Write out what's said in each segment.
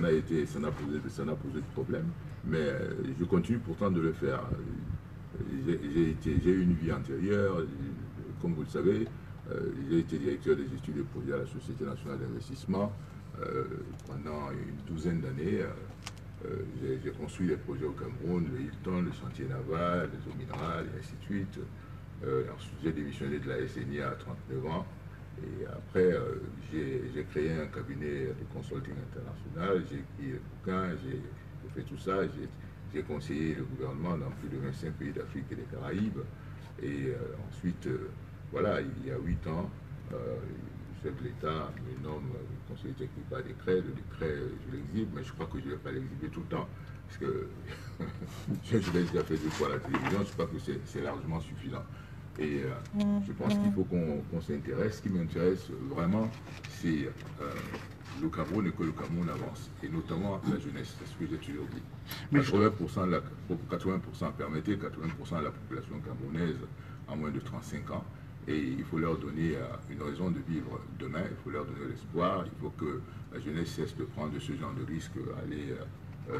posé de problème, mais je continue pourtant de le faire. J'ai eu une vie antérieure, comme vous le savez, j'ai été directeur des études et projets à la Société nationale d'investissement pendant une douzaine d'années. J'ai construit des projets au Cameroun, le Hilton, le chantier naval, les eaux minérales, et ainsi de suite. Ensuite, j'ai démissionné de la SNI à 39 ans. Et après, j'ai créé un cabinet de consulting international, j'ai écrit des bouquins, j'ai fait tout ça, j'ai conseillé le gouvernement dans plus de 25 pays d'Afrique et des Caraïbes. Et ensuite, voilà, il y a 8 ans, le chef de l'État me nomme conseiller technique par décret. Le décret, je l'exhibe, mais je crois que je ne vais pas l'exhiber tout le temps. Parce que je l'ai déjà fait 2 fois à la télévision, je crois que c'est largement suffisant. Et je pense qu'il faut qu'on s'intéresse. Ce qui m'intéresse vraiment, c'est le Cameroun et que le Cameroun avance. Et notamment la jeunesse, c'est ce que j'ai toujours dit. 80% de la population camerounaise a moins de 35 ans. Et il faut leur donner une raison de vivre demain, il faut leur donner l'espoir, il faut que la jeunesse cesse de prendre ce genre de risque, aller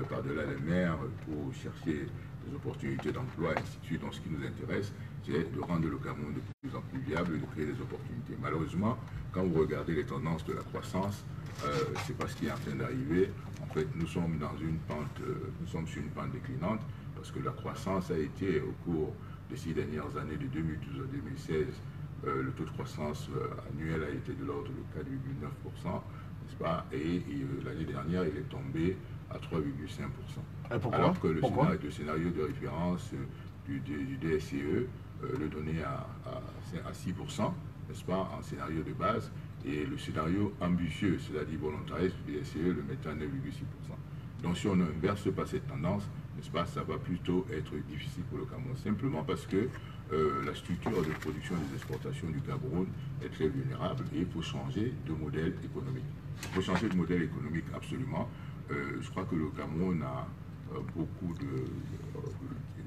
par-delà les mers pour chercher des opportunités d'emploi, et ainsi de suite. Donc ce qui nous intéresse, c'est de rendre le Cameroun de plus en plus viable et de créer des opportunités. Malheureusement, quand vous regardez les tendances de la croissance, c'est pas ce qui est en train d'arriver. En fait, nous sommes dans une pente, nous sommes sur une pente déclinante, parce que la croissance a été au cours de ces dernières années, de 2012 à 2016, le taux de croissance annuel a été de l'ordre de 4,9%, n'est-ce pas? Et l'année dernière, il est tombé à 3,5%. Alors que le scénario de référence du DSCE le donnait à 6%, n'est-ce pas, en scénario de base, et le scénario ambitieux, c'est-à-dire volontariste du DSCE, le mettait à 9,6%. Donc si on n'inverse pas cette tendance, n'est-ce pas, ça va plutôt être difficile pour le Cameroun. Simplement parce que la structure de production et des exportations du Cameroun est très vulnérable et il faut changer de modèle économique. Il faut changer de modèle économique absolument. Je crois que le Cameroun a beaucoup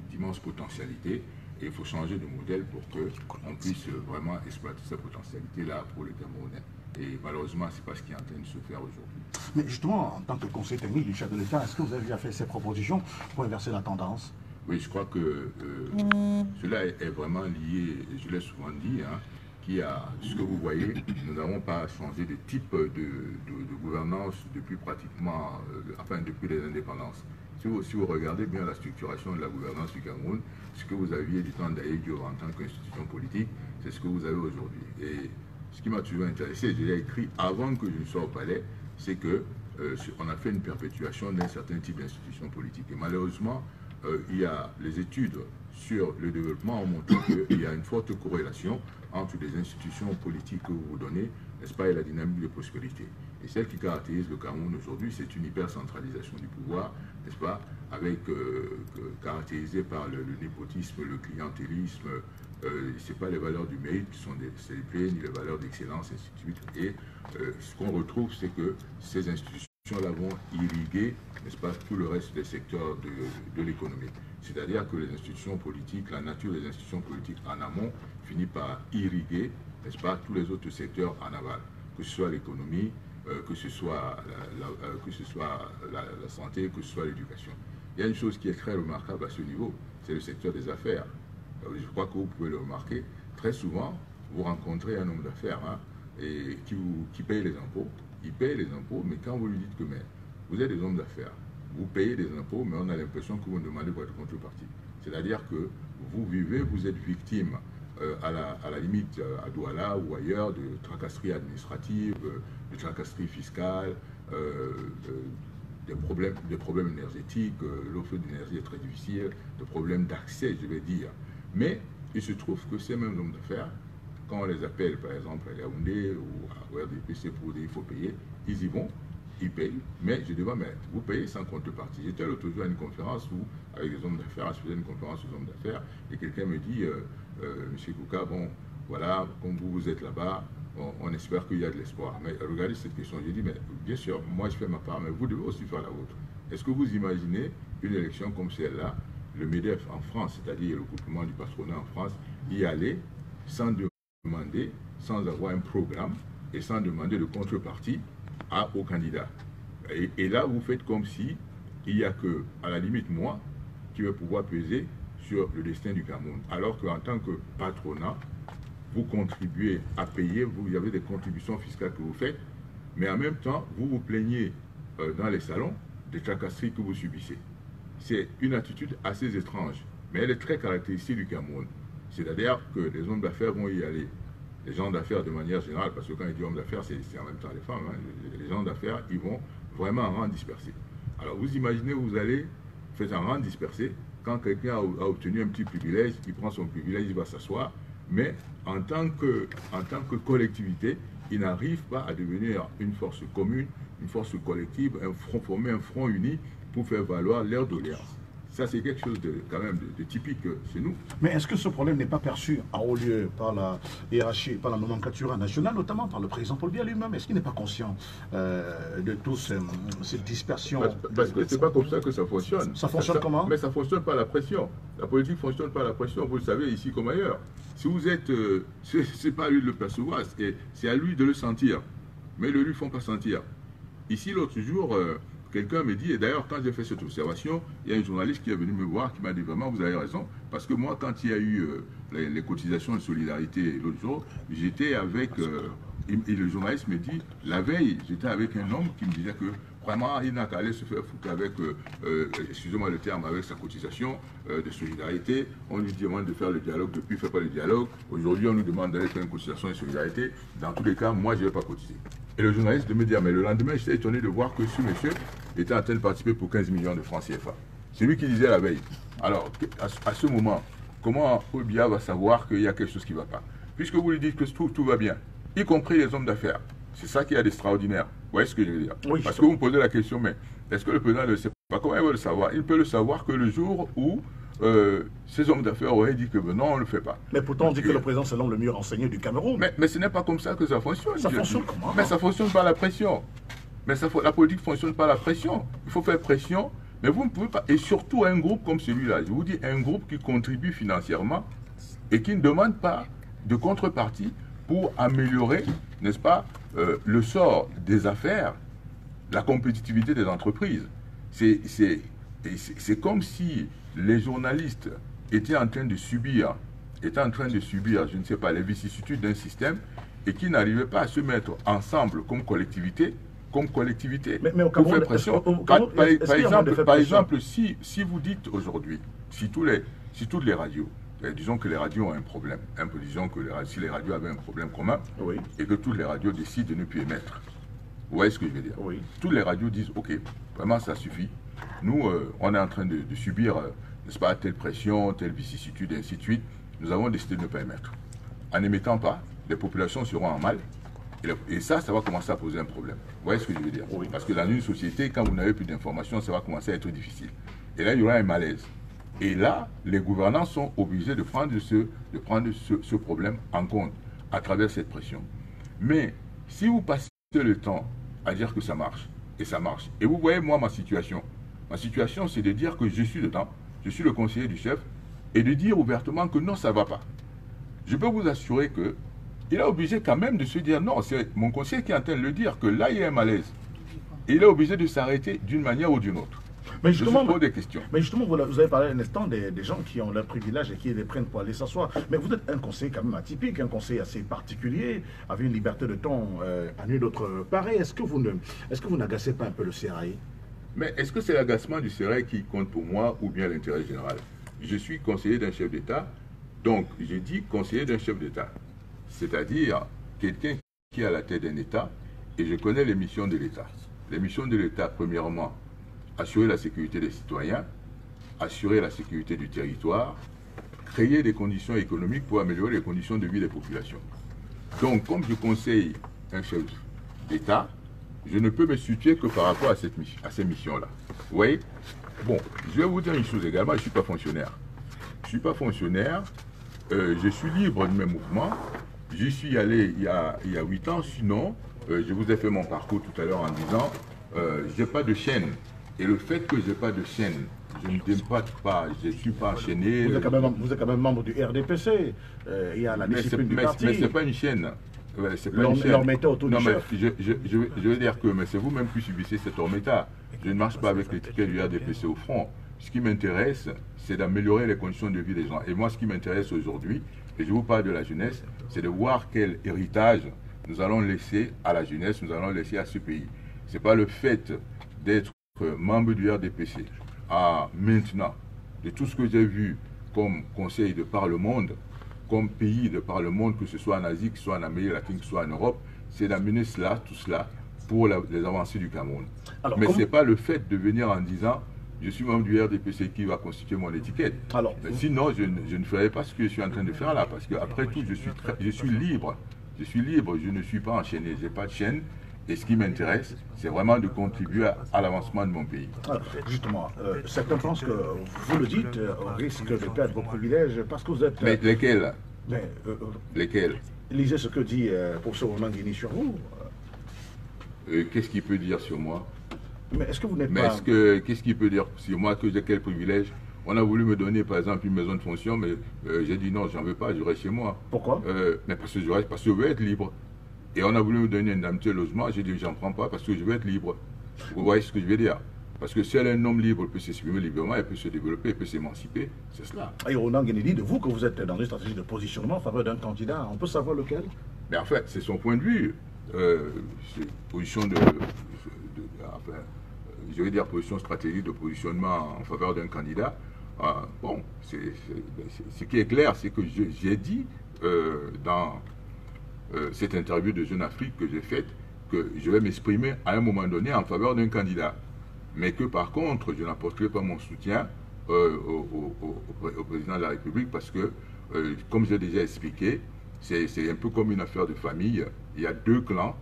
d'immenses potentialités et il faut changer de modèle pour qu'on puisse vraiment exploiter cette potentialité-là pour les Camerounais. Et malheureusement, ce n'est pas ce qui est en train de se faire aujourd'hui. Mais justement, en tant que conseiller technique du chef de l'État, est-ce que vous avez déjà fait ces propositions pour inverser la tendance? Oui, je crois que cela est vraiment lié, je l'ai souvent dit, hein, ce que vous voyez, nous n'avons pas changé de type de gouvernance depuis pratiquement, depuis les indépendances. Si vous regardez bien la structuration de la gouvernance du Cameroun, ce que vous aviez du temps d'Aïe Diop en tant qu'institution politique, c'est ce que vous avez aujourd'hui. Et ce qui m'a toujours intéressé, je l'ai écrit avant que je ne sois au palais, c'est qu'on a fait une perpétuation d'un certain type d'institution politique. Et malheureusement, il y a les études sur le développement ont montré qu'il y a une forte corrélation entre les institutions politiques que vous vous donnez, n'est-ce pas, et la dynamique de prospérité. Et celle qui caractérise le Cameroun aujourd'hui, c'est une hypercentralisation du pouvoir, n'est-ce pas, caractérisée par le népotisme, le clientélisme. Ce n'est pas les valeurs du mérite qui sont célébrées, ni les valeurs d'excellence, ainsi de suite. Et ce qu'on retrouve, c'est que ces institutions-là vont irriguer, n'est-ce pas, tout le reste des secteurs de l'économie. C'est-à-dire que les institutions politiques, la nature des institutions politiques en amont finit par irriguer, n'est-ce pas, tous les autres secteurs en aval, que ce soit l'économie, que ce soit la santé, que ce soit l'éducation. Il y a une chose qui est très remarquable à ce niveau, c'est le secteur des affaires. Je crois que vous pouvez le remarquer, très souvent, vous rencontrez un homme d'affaires et qui paye les impôts. Il paye les impôts, mais quand vous lui dites que vous êtes des hommes d'affaires, vous payez des impôts, mais on a l'impression que vous demandez votre contrepartie. C'est-à-dire que vous vivez, vous êtes victime à la limite à Douala ou ailleurs de tracasseries administratives, de tracasseries fiscales, des problèmes énergétiques, l'offre d'énergie est très difficile, des problèmes d'accès, je vais dire. Mais il se trouve que ces mêmes hommes d'affaires, quand on les appelle par exemple à Yaoundé ou à RDPC pour dire qu'il faut payer, ils y vont, ils payent, mais je dis, mais vous payez sans contrepartie. J'étais l'autre jour à une conférence où, avec des hommes d'affaires, je faisais une conférence aux hommes d'affaires, et quelqu'un me dit, Monsieur Kouka, bon, voilà, comme vous êtes là-bas, on espère qu'il y a de l'espoir. Mais regardez cette question, j'ai dit, mais bien sûr, moi je fais ma part, mais vous devez aussi faire la vôtre. Est-ce que vous imaginez une élection comme celle-là, le MEDEF en France, c'est-à-dire le groupement du patronat en France, y aller sans demander, sans avoir un programme et sans demander de contrepartie aux candidats? Et là, vous faites comme si il n'y a que, à la limite, moi, qui vais pouvoir peser sur le destin du Cameroun. Alors qu'en tant que patronat, vous contribuez à payer, vous avez des contributions fiscales que vous faites, mais en même temps, vous vous plaignez dans les salons des tracasseries que vous subissez. C'est une attitude assez étrange, mais elle est très caractéristique du Cameroun. C'est-à-dire que les hommes d'affaires vont y aller. Les gens d'affaires de manière générale, parce que quand il dit hommes d'affaires, c'est en même temps les femmes, hein. Les gens d'affaires, ils vont vraiment en rang dispersé. Alors vous imaginez, vous allez faire un rang dispersé, quand quelqu'un a obtenu un petit privilège, il prend son privilège, il va s'asseoir, mais en tant que collectivité, il n'arrive pas à devenir une force commune, une force collective, former un front uni pour faire valoir leurs doléances. Ça, c'est quelque chose quand même de typique chez nous. Mais est-ce que ce problème n'est pas perçu en haut lieu par la hiérarchie, par la nomenclature nationale, notamment par le président Paul Biya lui-même? Est-ce qu'il n'est pas conscient de toute cette dispersion? Parce que c'est pas comme ça que ça fonctionne. Ça fonctionne comment? Mais ça fonctionne par la pression. La politique ne fonctionne pas par la pression, vous le savez, ici comme ailleurs. Si vous êtes... c'est pas à lui de le percevoir, c'est à lui de le sentir. Mais ils ne lui font pas sentir. Ici, l'autre jour... quelqu'un me dit, et d'ailleurs quand j'ai fait cette observation, il y a un journaliste qui est venu me voir, qui m'a dit vraiment, vous avez raison, parce que moi quand il y a eu les cotisations de solidarité l'autre jour, j'étais avec, et le journaliste me dit, la veille, j'étais avec un homme qui me disait que vraiment il n'a qu'à aller se faire foutre avec, excusez-moi le terme, avec sa cotisation de solidarité. On lui demande de faire le dialogue, depuis il ne fait pas le dialogue. Aujourd'hui on nous demande d'aller faire une cotisation de solidarité. Dans tous les cas, moi je ne vais pas cotiser. Et le journaliste me dit, mais le lendemain, j'étais étonné de voir que ce monsieur était en train de participer pour 15 millions de francs CFA. C'est lui qui disait la veille. Alors, à ce moment, comment Paul Biya va savoir qu'il y a quelque chose qui ne va pas? Puisque vous lui dites que tout va bien, y compris les hommes d'affaires. C'est ça qu'il y a d'extraordinaire. Vous voyez ce que je veux dire? Oui, parce que vous me posez la question, mais est-ce que le président ne sait pas? Comment il va le savoir? Il peut le savoir que le jour où ces hommes d'affaires auraient dit que non, on ne le fait pas. Mais pourtant, on dit que le président c'est l'homme le mieux renseigné du Cameroun. Mais ce n'est pas comme ça que ça fonctionne. Ça fonctionne comment? Mais ça fonctionne par la pression. Mais la politique fonctionne par la pression. Il faut faire pression, mais vous ne pouvez pas. Et surtout un groupe comme celui-là, je vous dis, un groupe qui contribue financièrement et qui ne demande pas de contrepartie pour améliorer, n'est-ce pas, le sort des affaires, la compétitivité des entreprises. C'est comme si les journalistes étaient en train de subir, je ne sais pas, les vicissitudes d'un système et qui n'arrivaient pas à se mettre ensemble comme collectivité, mais au Cameroun, pour faire pression. Par exemple, si vous dites aujourd'hui, si toutes les radios, disons que les radios ont un problème, disons que si les radios avaient un problème commun, oui, et que toutes les radios décident de ne plus émettre, vous voyez ce que je veux dire? Oui. Toutes les radios disent, ok, vraiment ça suffit. Nous, on est en train de subir, n'est-ce pas, telle pression, telle vicissitude, et ainsi de suite. Nous avons décidé de ne pas émettre. En n'émettant pas, les populations seront en mal. Et ça va commencer à poser un problème. Vous voyez ce que je veux dire? Oui. Parce que dans une société, quand vous n'avez plus d'informations, ça va commencer à être difficile. Et là, il y aura un malaise. Et là, les gouvernants sont obligés de prendre ce problème en compte à travers cette pression. Mais si vous passez le temps à dire que ça marche, et ça marche, et vous voyez moi ma situation, c'est de dire que je suis dedans, je suis le conseiller du chef, et de dire ouvertement que non, ça ne va pas. Je peux vous assurer que il est obligé quand même de se dire non, c'est mon conseiller qui est en train de le dire, que là il y a un malaise. Et il est obligé de s'arrêter d'une manière ou d'une autre. Mais justement, je pose des questions. Mais justement, vous avez parlé un instant des gens qui ont leur privilège et qui les prennent pour aller s'asseoir. Mais vous êtes un conseiller quand même atypique, un conseiller assez particulier, avec une liberté de ton à nul autre pareil. Est-ce que vous n'agacez pas un peu le CRAI? Mais est-ce que c'est l'agacement du CRAI qui compte pour moi ou bien l'intérêt général? Je suis conseiller d'un chef d'État, donc j'ai dit conseiller d'un chef d'État. C'est-à-dire quelqu'un qui est à la tête d'un État, et je connais les missions de l'État. Les missions de l'État, premièrement, assurer la sécurité des citoyens, assurer la sécurité du territoire, créer des conditions économiques pour améliorer les conditions de vie des populations. Donc, comme je conseille un chef d'État, je ne peux me situer que par rapport à ces missions-là. Vous voyez? Bon, je vais vous dire une chose également, je ne suis pas fonctionnaire. Je ne suis pas fonctionnaire, je suis libre de mes mouvements. J'y suis allé il y a 8 ans, sinon, je vous ai fait mon parcours tout à l'heure en disant, je n'ai pas de chaîne. Et le fait que je n'ai pas de chaîne, je ne débatte pas, je ne suis pas enchaîné. Vous êtes quand même membre du RDPC, il y a la discipline du parti. Mais ce n'est pas une chaîne. Ouais, c'est pas une chaîne. Leur mettait autour Non, du mais chef. je veux dire que c'est vous-même qui subissez cet omerta. Je ne marche pas avec l'étiquette du RDPC au front. Ce qui m'intéresse, c'est d'améliorer les conditions de vie des gens. Et moi, ce qui m'intéresse aujourd'hui, et je vous parle de la jeunesse, c'est de voir quel héritage nous allons laisser à la jeunesse, nous allons laisser à ce pays. Ce n'est pas le fait d'être membre du RDPC à maintenant, de tout ce que j'ai vu comme conseil de par le monde, comme pays de par le monde, que ce soit en Asie, que ce soit en Amérique latine, que ce soit en Europe, c'est d'amener cela, tout cela, pour les avancées du Cameroun. Alors, mais ce n'est pas le fait de venir en disant je suis membre du RDPC qui va constituer mon étiquette. Alors, sinon, je ne ferai pas ce que je suis en train de faire là, parce qu'après tout, je suis libre. Je suis libre, je ne suis pas enchaîné, je n'ai pas de chaîne. Et ce qui m'intéresse, c'est vraiment de contribuer à l'avancement de mon pays. alors, justement, certains pensent que vous le dites, au risque de perdre vos privilèges parce que vous êtes. Mais lesquels? Mais, Lesquels? lisez ce que dit professeur Romain Guini sur vous. Qu'est-ce qu'il peut dire sur moi? Mais est-ce que vous n'êtes Mais pas. qu'est-ce qu'il peut dire sur moi que j'ai quel privilège? On a voulu me donner par exemple une maison de fonction, mais j'ai dit non, j'en veux pas, je reste chez moi. Pourquoi? Mais parce que je veux être libre. Et on a voulu me donner une indemnité de logement, j'ai dit j'en prends pas parce que je veux être libre. Vous voyez ce que je veux dire? Parce que seul un homme libre peut s'exprimer librement, il peut se développer, il peut s'émanciper, c'est cela. Et Ronan Guini dit de vous que vous êtes dans une stratégie de positionnement en faveur d'un candidat. On peut savoir lequel? Mais en fait, c'est son point de vue. C'est position enfin, je vais dire position stratégique de positionnement en faveur d'un candidat. Bon, ce qui est clair, c'est que j'ai dit dans cette interview de Jeune Afrique que j'ai faite que je vais m'exprimer à un moment donné en faveur d'un candidat. Mais que par contre, je n'apporterai pas mon soutien au président de la République parce que, comme j'ai déjà expliqué, c'est un peu comme une affaire de famille. Il y a deux clans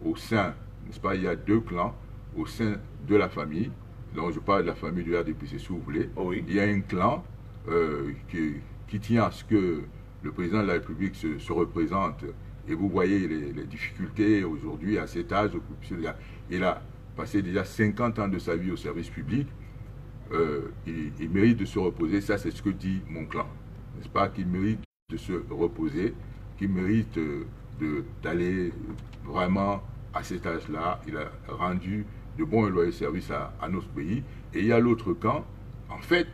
au sein, n'est-ce pas? Il y a deux clans au sein de la famille. Donc je parle de la famille du RDPC si vous voulez. Oui. Il y a un clan qui tient à ce que le président de la République se représente. Et vous voyez les difficultés aujourd'hui à cet âge. Il a passé déjà 50 ans de sa vie au service public. Il mérite de se reposer. Ça, c'est ce que dit mon clan. N'est-ce pas? Qu'il mérite de se reposer, qu'il mérite d'aller vraiment à cet âge-là. Il a rendu de bons et loyaux services à notre pays. Et il y a l'autre camp, en fait,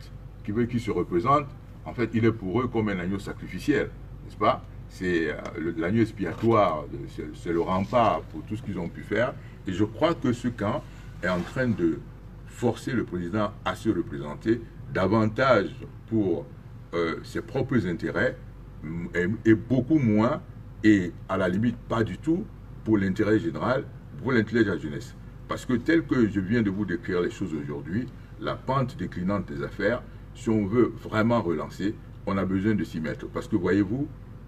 qui veut qu'il se représente. En fait, il est pour eux comme un agneau sacrificiel, n'est-ce pas? C'est l'agneau expiatoire, c'est le rempart pour tout ce qu'ils ont pu faire. Et je crois que ce camp est en train de forcer le président à se représenter davantage pour ses propres intérêts et beaucoup moins, et à la limite pas du tout, pour l'intérêt général, pour l'intérêt de la jeunesse. Parce que tel que je viens de vous décrire les choses aujourd'hui, la pente déclinante des affaires, si on veut vraiment relancer, on a besoin de s'y mettre. Parce que voyez-vous,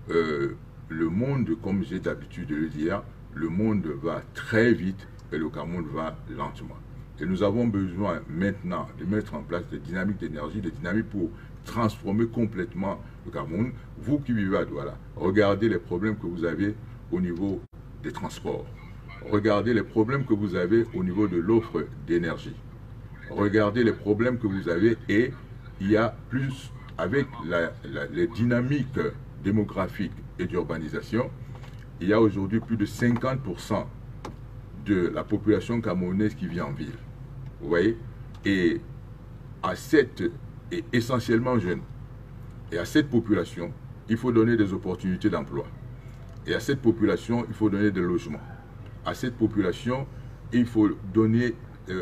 le monde, comme j'ai d'habitude de le dire, le monde va très vite et le Cameroun va lentement. Et nous avons besoin maintenant de mettre en place des dynamiques d'énergie, des dynamiques pour transformer complètement le Cameroun. Vous qui vivez à Douala, regardez les problèmes que vous avez au niveau des transports. Regardez les problèmes que vous avez au niveau de l'offre d'énergie. Regardez les problèmes que vous avez, et il y a plus, avec les dynamiques démographique et d'urbanisation, il y a aujourd'hui plus de 50% de la population camerounaise qui vit en ville. Vous voyez? Et essentiellement jeune. Et à cette population, il faut donner des opportunités d'emploi. Et à cette population, il faut donner des logements. À cette population, il faut donner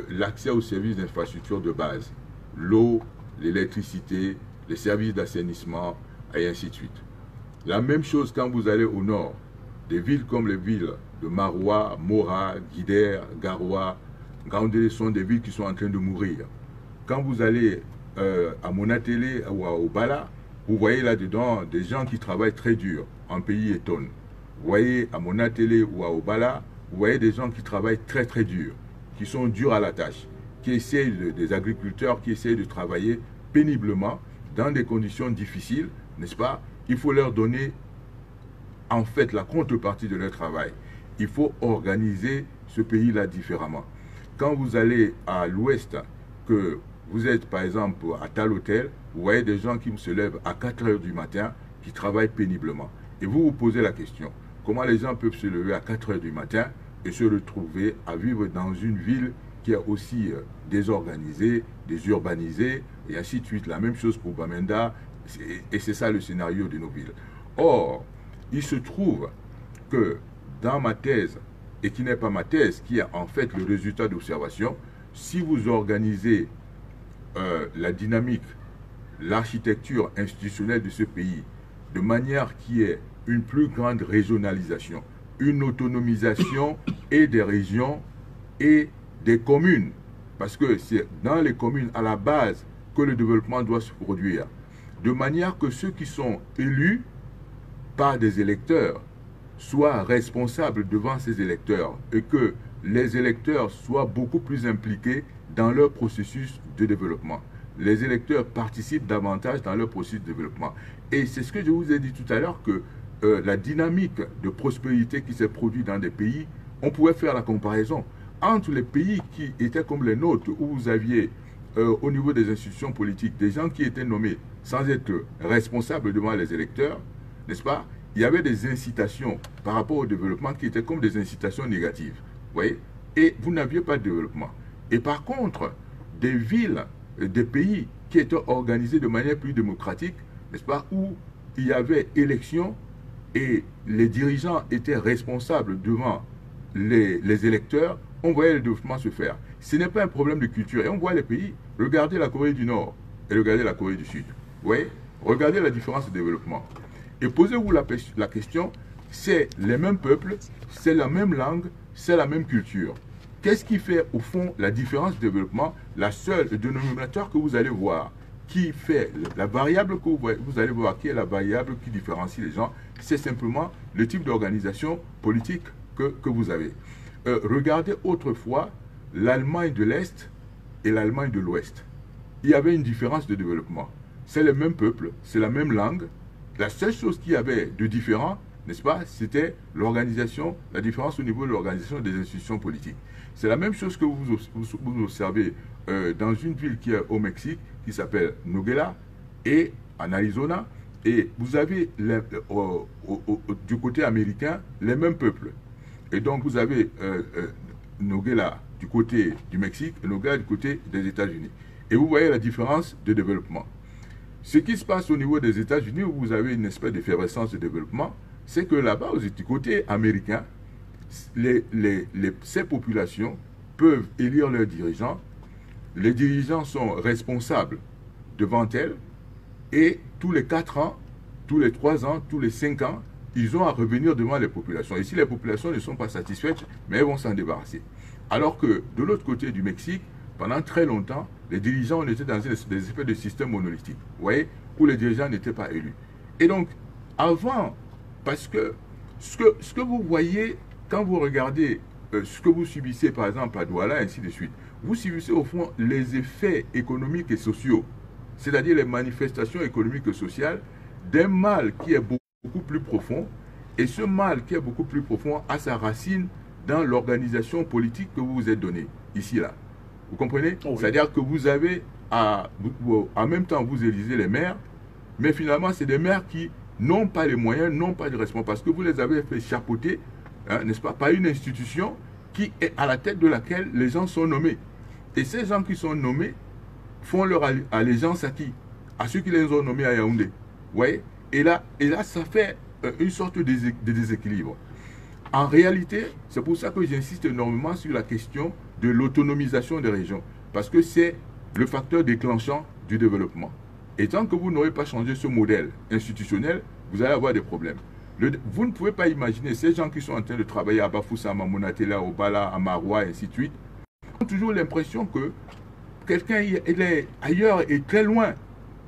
l'accès aux services d'infrastructure de base. L'eau, l'électricité, les services d'assainissement, et ainsi de suite. La même chose quand vous allez au nord, des villes comme les villes de Maroua, Mora, Guidère, Garoua, Gaoundé sont des villes qui sont en train de mourir. Quand vous allez à Monatélé ou à Obala, vous voyez là-dedans des gens qui travaillent très dur, en pays étonne. Vous voyez à Monatélé ou à Obala, vous voyez des gens qui travaillent très très dur, qui sont durs à la tâche, qui essayent des agriculteurs qui essayent de travailler péniblement dans des conditions difficiles, n'est-ce pas? Il faut leur donner en fait la contrepartie de leur travail. Il faut organiser ce pays-là différemment. Quand vous allez à l'ouest, que vous êtes par exemple à tel hôtel, vous voyez des gens qui se lèvent à 4 h du matin, qui travaillent péniblement. Et vous vous posez la question, comment les gens peuvent se lever à 4 heures du matin et se retrouver à vivre dans une ville qui est aussi désorganisée, désurbanisée, et ainsi de suite. La même chose pour Bamenda, et c'est ça le scénario de nos villes. Or, il se trouve que dans ma thèse, et qui n'est pas ma thèse, qui est en fait le résultat d'observation, si vous organisez la dynamique, l'architecture institutionnelle de ce pays de manière qui est une plus grande régionalisation, une autonomisation et des régions et des communes, parce que c'est dans les communes à la base que le développement doit se produire, de manière que ceux qui sont élus par des électeurs soient responsables devant ces électeurs et que les électeurs soient beaucoup plus impliqués dans leur processus de développement. Les électeurs participent davantage dans leur processus de développement. Et c'est ce que je vous ai dit tout à l'heure, que la dynamique de prospérité qui s'est produite dans des pays, on pouvait faire la comparaison entre les pays qui étaient comme les nôtres, où vous aviez au niveau des institutions politiques des gens qui étaient nommés sans être responsables devant les électeurs, n'est-ce pas? Il y avait des incitations par rapport au développement qui étaient comme des incitations négatives. Vous voyez? Et vous n'aviez pas de développement. Et par contre, des villes, des pays qui étaient organisés de manière plus démocratique, n'est-ce pas, où il y avait élection et les dirigeants étaient responsables devant les électeurs, on voyait le développement se faire. Ce n'est pas un problème de culture. Et on voit les pays, regardez la Corée du Nord et regardez la Corée du Sud. Vous voyez? Regardez la différence de développement. Et posez-vous la question, c'est les mêmes peuples, c'est la même langue, c'est la même culture. Qu'est-ce qui fait au fond la différence de développement? La seule dénominateur que vous allez voir, qui fait la variable que vous allez voir, qui est la variable qui différencie les gens, c'est simplement le type d'organisation politique que vous avez. Regardez autrefois l'Allemagne de l'Est et l'Allemagne de l'Ouest. Il y avait une différence de développement. C'est le même peuple, c'est la même langue. La seule chose qu'il y avait de différent, n'est-ce pas, c'était l'organisation, la différence au niveau de l'organisation des institutions politiques. C'est la même chose que vous observez dans une ville qui est au Mexique, qui s'appelle Nogales, et en Arizona, et vous avez du côté américain les mêmes peuples. Et donc vous avez Nogales du côté du Mexique et Nogales du côté des États-Unis. Et vous voyez la différence de développement. Ce qui se passe au niveau des États-Unis, où vous avez une espèce d'effervescence de développement, c'est que là-bas, du côté américain, ces populations peuvent élire leurs dirigeants. Les dirigeants sont responsables devant elles, et tous les 4 ans, tous les 3 ans, tous les 5 ans, ils ont à revenir devant les populations. Et si les populations ne sont pas satisfaites, mais elles vont s'en débarrasser. Alors que de l'autre côté du Mexique, pendant très longtemps, les dirigeants, on était dans des espèces de système monolithique, vous voyez, où les dirigeants n'étaient pas élus. Et donc, avant, parce que ce que vous voyez quand vous regardez ce que vous subissez, par exemple, à Douala, ainsi de suite, vous subissez au fond les effets économiques et sociaux, c'est-à-dire les manifestations économiques et sociales d'un mal qui est beaucoup plus profond, et ce mal qui est beaucoup plus profond a sa racine dans l'organisation politique que vous vous êtes donnée, ici, là. Vous comprenez? Oh oui. C'est-à-dire que vous avez, en même temps, vous élisez les maires, mais finalement, c'est des maires qui n'ont pas les moyens, n'ont pas de responsabilité, parce que vous les avez fait chapeauter, hein, n'est-ce pas, par une institution qui est à la tête de laquelle les gens sont nommés. Et ces gens qui sont nommés font leur allégeance à qui? À ceux qui les ont nommés à Yaoundé. Vous voyez? Et là, ça fait une sorte de déséquilibre. En réalité, c'est pour ça que j'insiste énormément sur la question de l'autonomisation des régions, parce que c'est le facteur déclenchant du développement. Et tant que vous n'aurez pas changé ce modèle institutionnel, vous allez avoir des problèmes. Vous ne pouvez pas imaginer ces gens qui sont en train de travailler à Bafoussam, à Monatela, au Bala, à Maroua, et ainsi de suite, ont toujours l'impression que quelqu'un est ailleurs et très loin.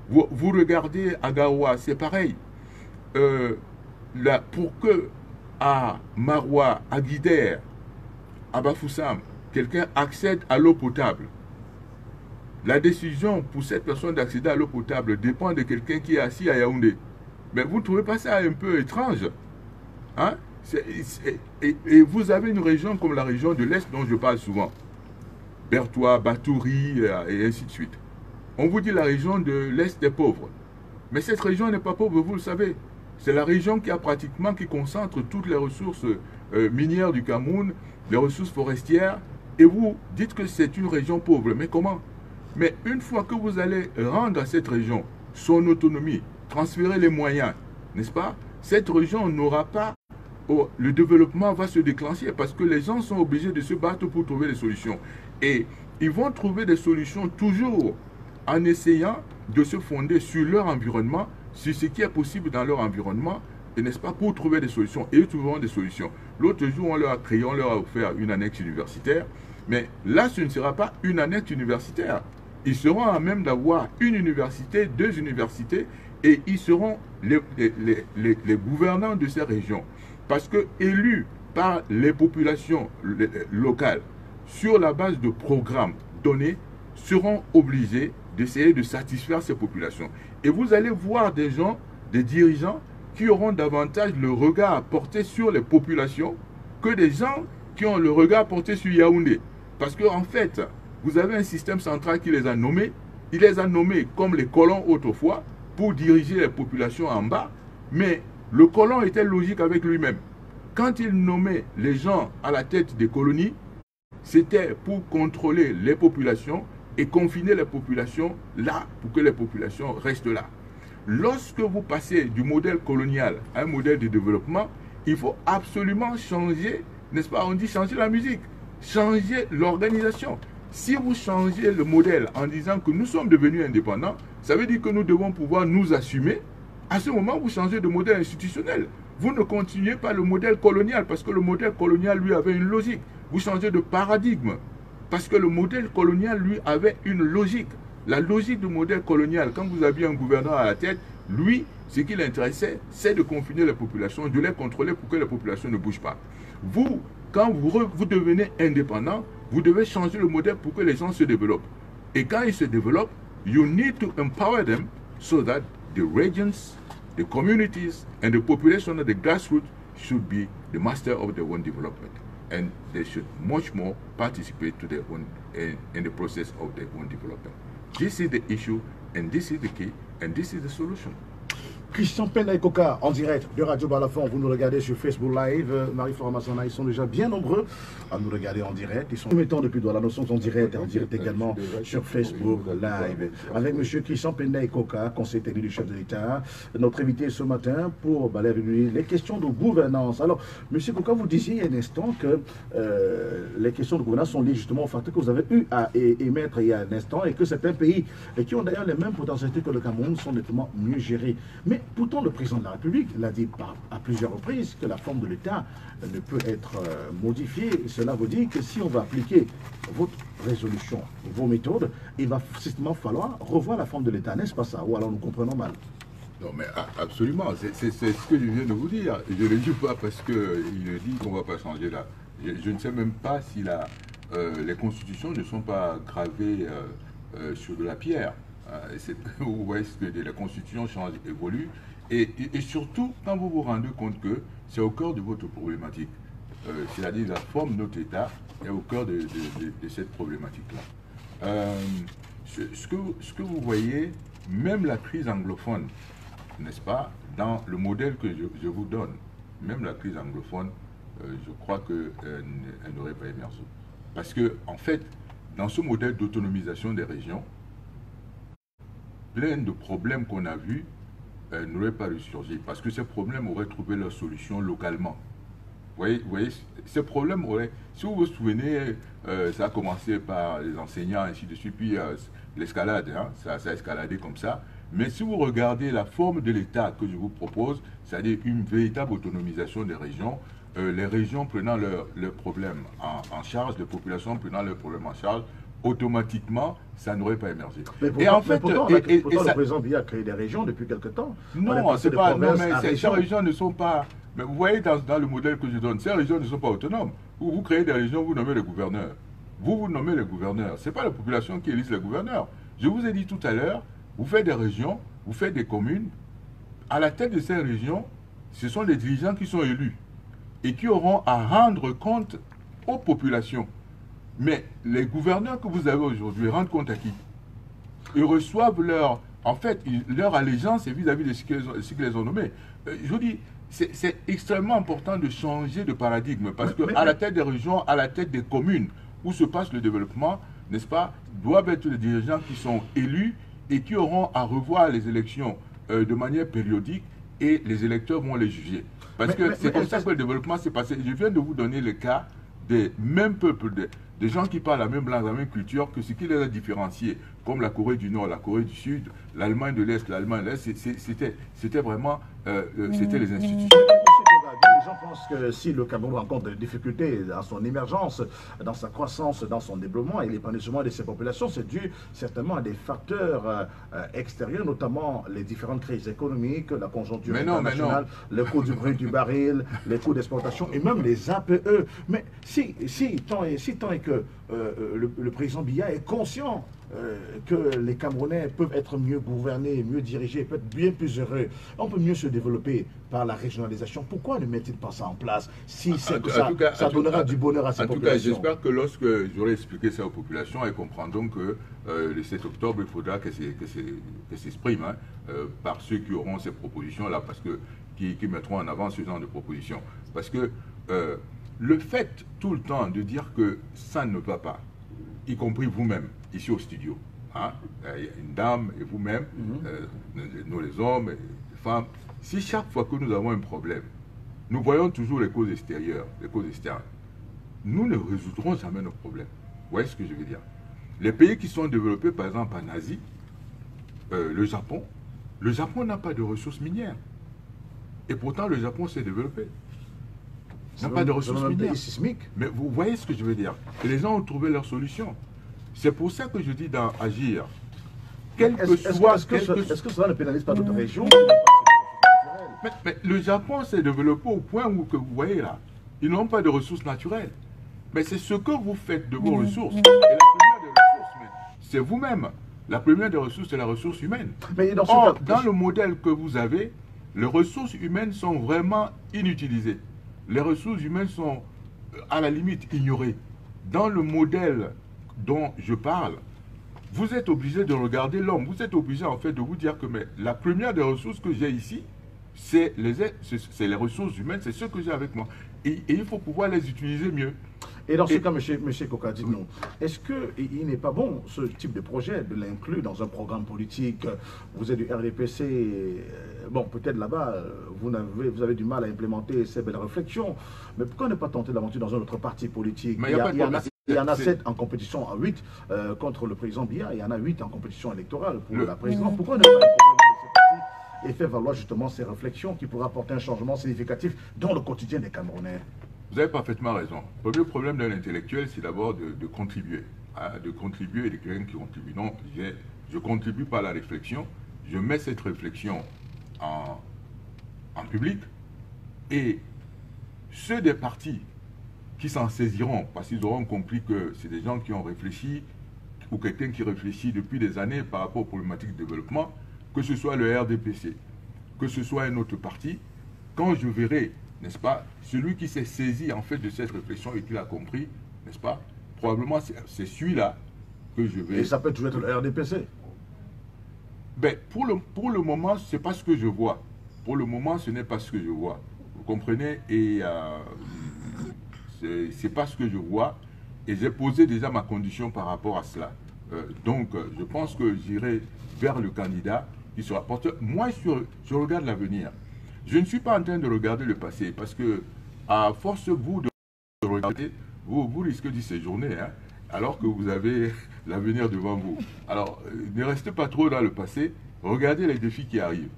Vous regardez à Garoua, c'est pareil. Pour que à Maroua, à Guider, à Bafoussam, quelqu'un accède à l'eau potable, la décision pour cette personne d'accéder à l'eau potable dépend de quelqu'un qui est assis à Yaoundé. Mais vous ne trouvez pas ça un peu étrange, hein? Et vous avez une région comme la région de l'Est dont je parle souvent, Bertois, Batouri et ainsi de suite. On vous dit la région de l'Est des pauvres. Mais cette région n'est pas pauvre, vous le savez. C'est la région qui concentre toutes les ressources minières du Cameroun, les ressources forestières, et vous dites que c'est une région pauvre. Mais comment? Mais une fois que vous allez rendre à cette région son autonomie, transférer les moyens, n'est-ce pas? Cette région n'aura pas, le développement va se déclencher parce que les gens sont obligés de se battre pour trouver des solutions. Et ils vont trouver des solutions toujours en essayant de se fonder sur leur environnement, sur ce qui est possible dans leur environnement, et n'est-ce pas, pour trouver des solutions. Et ils trouveront des solutions. L'autre jour, on leur a créé, on leur a offert une annexe universitaire, mais là, ce ne sera pas une annexe universitaire. Ils seront à même d'avoir une université, 2 universités, et ils seront les gouvernants de ces régions. Parce que élus par les populations locales, sur la base de programmes donnés, seront obligés d'essayer de satisfaire ces populations. Et vous allez voir des gens, des dirigeants, qui auront davantage le regard porté sur les populations que des gens qui ont le regard porté sur Yaoundé. Parce qu'en fait, vous avez un système central qui les a nommés. Il les a nommés comme les colons autrefois pour diriger les populations en bas. Mais le colon était logique avec lui-même. Quand il nommait les gens à la tête des colonies, c'était pour contrôler les populations et confiner les populations là pour que les populations restent là. Lorsque vous passez du modèle colonial à un modèle de développement, il faut absolument changer, n'est-ce pas? On dit changer la musique, changer l'organisation. Si vous changez le modèle en disant que nous sommes devenus indépendants, ça veut dire que nous devons pouvoir nous assumer. À ce moment, vous changez de modèle institutionnel. Vous ne continuez pas le modèle colonial parce que le modèle colonial, lui, avait une logique. Vous changez de paradigme parce que le modèle colonial, lui, avait une logique. La logique du modèle colonial, quand vous aviez un gouverneur à la tête, lui, ce qui l'intéressait, c'est de confiner les populations, de les contrôler pour que les populations ne bougent pas. Vous, quand vous devenez indépendant, vous devez changer le modèle pour que les gens se développent. Et quand ils se développent, you need to empower them so that the regions, the communities, and the population of the grassroots should be the master of their own development. And they should much more participate to their own, in the process of their own development. This is the issue, and this is the key, and this is the solution. Christian Penda et Coca en direct de Radio Balafon. Vous nous regardez sur Facebook Live. Marie-Flora Massana, ils sont déjà bien nombreux à nous regarder en direct. Ils sont mettons depuis Douala. Nous sommes en direct également sur Facebook Live. Avec M. Christian Penda et Coca, conseiller technique du chef de l'État. Notre invité ce matin pour balayer avec lui les questions de gouvernance. Alors, M. Coca, vous disiez il y a un instant que les questions de gouvernance sont liées justement au facteur que vous avez eu à émettre il y a un instant et que certains pays qui ont d'ailleurs les mêmes potentialités que le Cameroun sont nettement mieux gérés. Mais pourtant, le président de la République l'a dit à plusieurs reprises que la forme de l'État ne peut être modifiée. Cela veut dire que si on va appliquer votre résolution, vos méthodes, il va systématiquement falloir revoir la forme de l'État, n'est-ce pas ça? Ou alors nous comprenons mal? Non, mais absolument, c'est ce que je viens de vous dire. Je ne le dis pas parce qu'il dit qu'on ne va pas changer là. Je ne sais même pas si les constitutions ne sont pas gravées sur de la pierre. Vous voyez ce que la constitution change, évolue, et surtout quand vous vous rendez compte que c'est au cœur de votre problématique, c'est-à-dire la forme de notre État est au cœur de cette problématique-là. Ce que vous voyez, même la crise anglophone, n'est-ce pas, dans le modèle que je vous donne, même la crise anglophone, je crois qu'elle n'aurait pas émergé. Parce que, en fait, dans ce modèle d'autonomisation des régions, plein de problèmes qu'on a vus n'auraient pas ressurgi parce que ces problèmes auraient trouvé leur solution localement. Vous voyez, ces problèmes auraient... Si vous vous souvenez, ça a commencé par les enseignants, ainsi de suite, puis l'escalade, hein, ça a escaladé comme ça. Mais si vous regardez la forme de l'État que je vous propose, c'est-à-dire une véritable autonomisation des régions, les régions prenant leurs problèmes en charge, les populations prenant leurs problèmes en charge, automatiquement, ça n'aurait pas émergé. Mais pourtant, et en fait, pourtant le président Biya a créé des régions depuis quelque temps. Non, c'est pas. Non, mais ces régions ne sont pas. Mais vous voyez, dans le modèle que je donne, ces régions ne sont pas autonomes. Vous créez des régions, vous nommez les gouverneurs. Vous nommez les gouverneurs. Ce n'est pas la population qui élise les gouverneurs. Je vous ai dit tout à l'heure, vous faites des régions, vous faites des communes. À la tête de ces régions, ce sont les dirigeants qui sont élus et qui auront à rendre compte aux populations. Mais les gouverneurs que vous avez aujourd'hui rendent compte à qui? Ils reçoivent en fait, leur allégeance est vis-à-vis de ce qu'ils les ont nommés. Je vous dis, c'est extrêmement important de changer de paradigme parce qu'à la tête des régions, à la tête des communes où se passe le développement, n'est-ce pas, doivent être des dirigeants qui sont élus et qui auront à revoir les élections de manière périodique et les électeurs vont les juger. Parce que c'est comme ça que le développement s'est passé. Je viens de vous donner le cas des mêmes peuples, des gens qui parlent la même langue, la même culture, que ce qui les a différenciés, comme la Corée du Nord, la Corée du Sud, l'Allemagne de l'Est, l'Allemagne de l'Est, c'était vraiment, c'était les institutions. Les gens pensent que si le Cameroun rencontre des difficultés dans son émergence, dans sa croissance, dans son développement et l'épanouissement de ses populations, c'est dû certainement à des facteurs extérieurs, notamment les différentes crises économiques, la conjoncture internationale, le coût du brut du baril, les coûts d'exportation et même les APE. Mais si tant est que le président Biya est conscient que les Camerounais peuvent être mieux gouvernés, mieux dirigés, peuvent être bien plus heureux, on peut mieux se développer par la régionalisation. Pourquoi ne met-il pas ça en place si ça donnera du bonheur à ces populations? En tout cas, j'espère que lorsque j'aurai expliqué ça aux populations, elles comprendront que le 7 octobre, il faudra qu'elles s'expriment par ceux qui auront ces propositions-là, parce que qui mettront en avant ce genre de propositions. Parce que le fait tout le temps de dire que ça ne va pas, y compris vous-même, ici au studio, hein, une dame et vous-même, nous les hommes et les femmes, si chaque fois que nous avons un problème, nous voyons toujours les causes extérieures, les causes externes, nous ne résoudrons jamais nos problèmes. Vous voyez ce que je veux dire? Les pays qui sont développés, par exemple en Asie, le Japon n'a pas de ressources minières. Et pourtant, le Japon s'est développé. Il n'a pas de ressources minières. Mais vous voyez ce que je veux dire? Et les gens ont trouvé leur solution. C'est pour ça que je dis dans Agir, est-ce que cela ne pénalise pas d'autres régions? Mais le Japon s'est développé au point où, que vous voyez là, ils n'ont pas de ressources naturelles. Mais c'est ce que vous faites de vos ressources. Et la première des ressources, c'est vous-même. La première des ressources, c'est la ressource humaine. Mais dans le modèle que vous avez, les ressources humaines sont vraiment inutilisées. Les ressources humaines sont à la limite ignorées. Dans le modèle dont je parle, vous êtes obligé de regarder l'homme. Vous êtes obligé en fait de vous dire que mais, la première des ressources que j'ai ici, c'est les ressources humaines, c'est ce que j'ai avec moi. Et il faut pouvoir les utiliser mieux. Et dans ce cas, M. Koka, dites-nous, est-ce qu'il n'est pas bon, ce type de projet, de l'inclure dans un programme politique? Vous êtes du RDPC, bon, peut-être là-bas, vous avez du mal à implémenter ces belles réflexions, mais pourquoi ne pas tenter l'aventure dans un autre parti politique? Il y en a 7 en compétition à 8 contre le président Biya, il y en a 8 en compétition électorale pour la présidence. Pourquoi ne pas imposer ces partis et faire valoir justement ces réflexions qui pourraient apporter un changement significatif dans le quotidien des Camerounais? Vous avez parfaitement raison. Le premier problème d'un intellectuel, c'est d'abord de contribuer. Hein, de contribuer et de quelqu'un qui contribue. Non, je contribue par la réflexion, je mets cette réflexion en public, et ceux des partis qui s'en saisiront, parce qu'ils auront compris que c'est des gens qui ont réfléchi, ou quelqu'un qui réfléchit depuis des années par rapport aux problématiques de développement, que ce soit le RDPC, que ce soit un autre parti, quand je verrai, n'est-ce pas, celui qui s'est saisi en fait de cette réflexion et qui l'a compris, n'est-ce pas, probablement c'est celui-là que je vais... Et ça peut toujours être le RDPC? Ben, pour le moment, ce n'est pas ce que je vois. Pour le moment, ce n'est pas ce que je vois. Vous comprenez? Et c'est pas ce que je vois. Et j'ai posé déjà ma condition par rapport à cela. Donc, je pense que j'irai vers le candidat qui sera porteur. Moi, je regarde l'avenir. Je ne suis pas en train de regarder le passé, parce que, à force vous de regarder, vous risquez d'y séjourner, hein, alors que vous avez l'avenir devant vous. Alors, ne restez pas trop dans le passé, regardez les défis qui arrivent.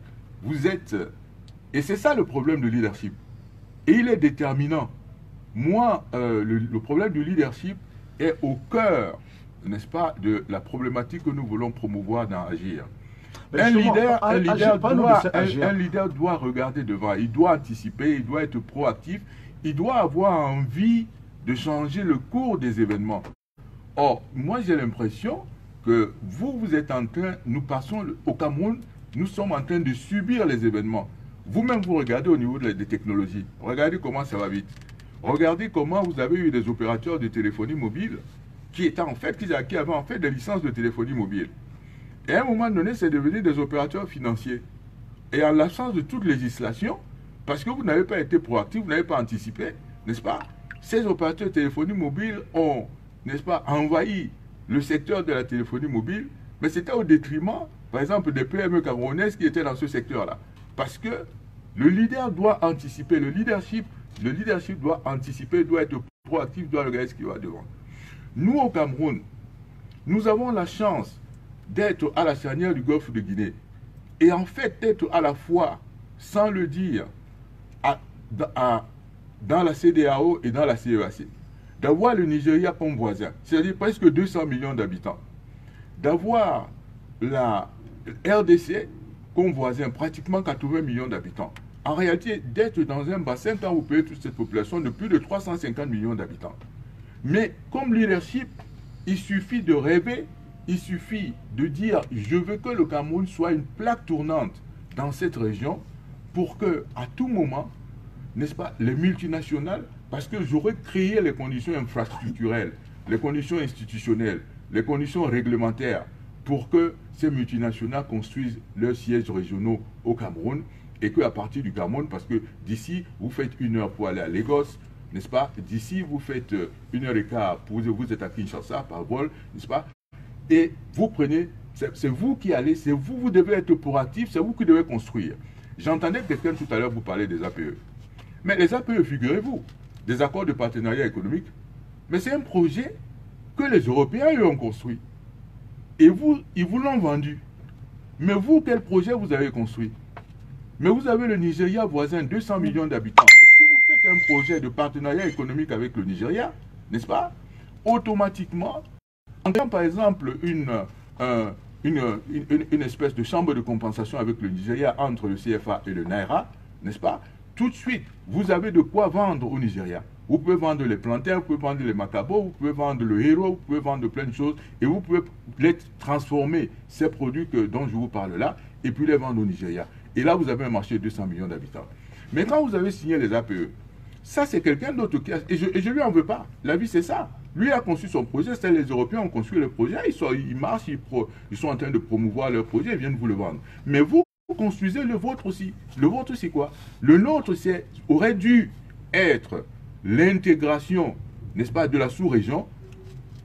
Vous êtes... Et c'est ça le problème de leadership. Et il est déterminant. Moi, le problème du leadership est au cœur, n'est-ce pas, de la problématique que nous voulons promouvoir dans Agir. Un leader doit regarder devant, il doit anticiper, il doit être proactif, il doit avoir envie de changer le cours des événements. Or, moi j'ai l'impression que vous êtes en train, nous passons au Cameroun, nous sommes en train de subir les événements. Vous-même, vous regardez au niveau des technologies, regardez comment ça va vite. Regardez comment vous avez eu des opérateurs de téléphonie mobile qui avaient en fait des licences de téléphonie mobile. Et à un moment donné, c'est devenu des opérateurs financiers. Et en l'absence de toute législation, parce que vous n'avez pas été proactif, vous n'avez pas anticipé, n'est-ce pas? Ces opérateurs de téléphonie mobile ont, n'est-ce pas, envahi le secteur de la téléphonie mobile, mais c'était au détriment, par exemple, des PME camerounaises qui étaient dans ce secteur-là. Parce que le leader doit anticiper, le leadership doit anticiper, doit être proactif, doit regarder ce qui va devant. Nous, au Cameroun, nous avons la chance d'être à la charnière du golfe de Guinée. Et en fait, d'être à la fois, sans le dire, dans la CEDEAO et dans la CEEAC. D'avoir le Nigeria comme voisin, c'est-à-dire presque 200 millions d'habitants. D'avoir la RDC comme voisin, pratiquement 80 millions d'habitants. En réalité, d'être dans un bassin quand vous payez toute cette population de plus de 350 millions d'habitants. Mais comme leadership, il suffit de rêver, il suffit de dire « je veux que le Cameroun soit une plaque tournante dans cette région pour que, à tout moment, n'est-ce pas, les multinationales, parce que j'aurais créé les conditions infrastructurelles, les conditions institutionnelles, les conditions réglementaires pour que ces multinationales construisent leurs sièges régionaux au Cameroun et qu'à partir du Cameroun, parce que d'ici, vous faites 1 heure pour aller à Lagos, n'est-ce pas? D'ici, vous faites 1h15 pour vous êtes à Kinshasa par vol, n'est-ce pas? Et vous prenez, c'est vous qui allez, c'est vous, vous devez être proactif, c'est vous qui devez construire. J'entendais quelqu'un tout à l'heure vous parler des APE. Mais les APE, figurez-vous, des accords de partenariat économique, mais c'est un projet que les Européens eux, ont construit. Et vous, ils vous l'ont vendu. Mais vous, quel projet vous avez construit? Mais vous avez le Nigeria voisin, 200 millions d'habitants. Mais si vous faites un projet de partenariat économique avec le Nigeria, n'est-ce pas? Automatiquement, en créant par exemple une espèce de chambre de compensation avec le Nigeria entre le CFA et le Naira, n'est-ce pas? Tout de suite, vous avez de quoi vendre au Nigeria. Vous pouvez vendre les plantains, vous pouvez vendre les macabos, vous pouvez vendre le héros, vous pouvez vendre plein de choses et vous pouvez les transformer, ces produits dont je vous parle là, et puis les vendre au Nigeria. Et là, vous avez un marché de 200 millions d'habitants. Mais quand vous avez signé les APE, ça c'est quelqu'un d'autre qui a... Et je lui en veux pas. La vie c'est ça. Lui a conçu son projet, c'est les Européens ont construit le projet, ils marchent, ils sont en train de promouvoir leur projet, ils viennent vous le vendre. Mais vous construisez le vôtre aussi. Le vôtre c'est quoi? Le nôtre aurait dû être l'intégration, n'est-ce pas, de la sous-région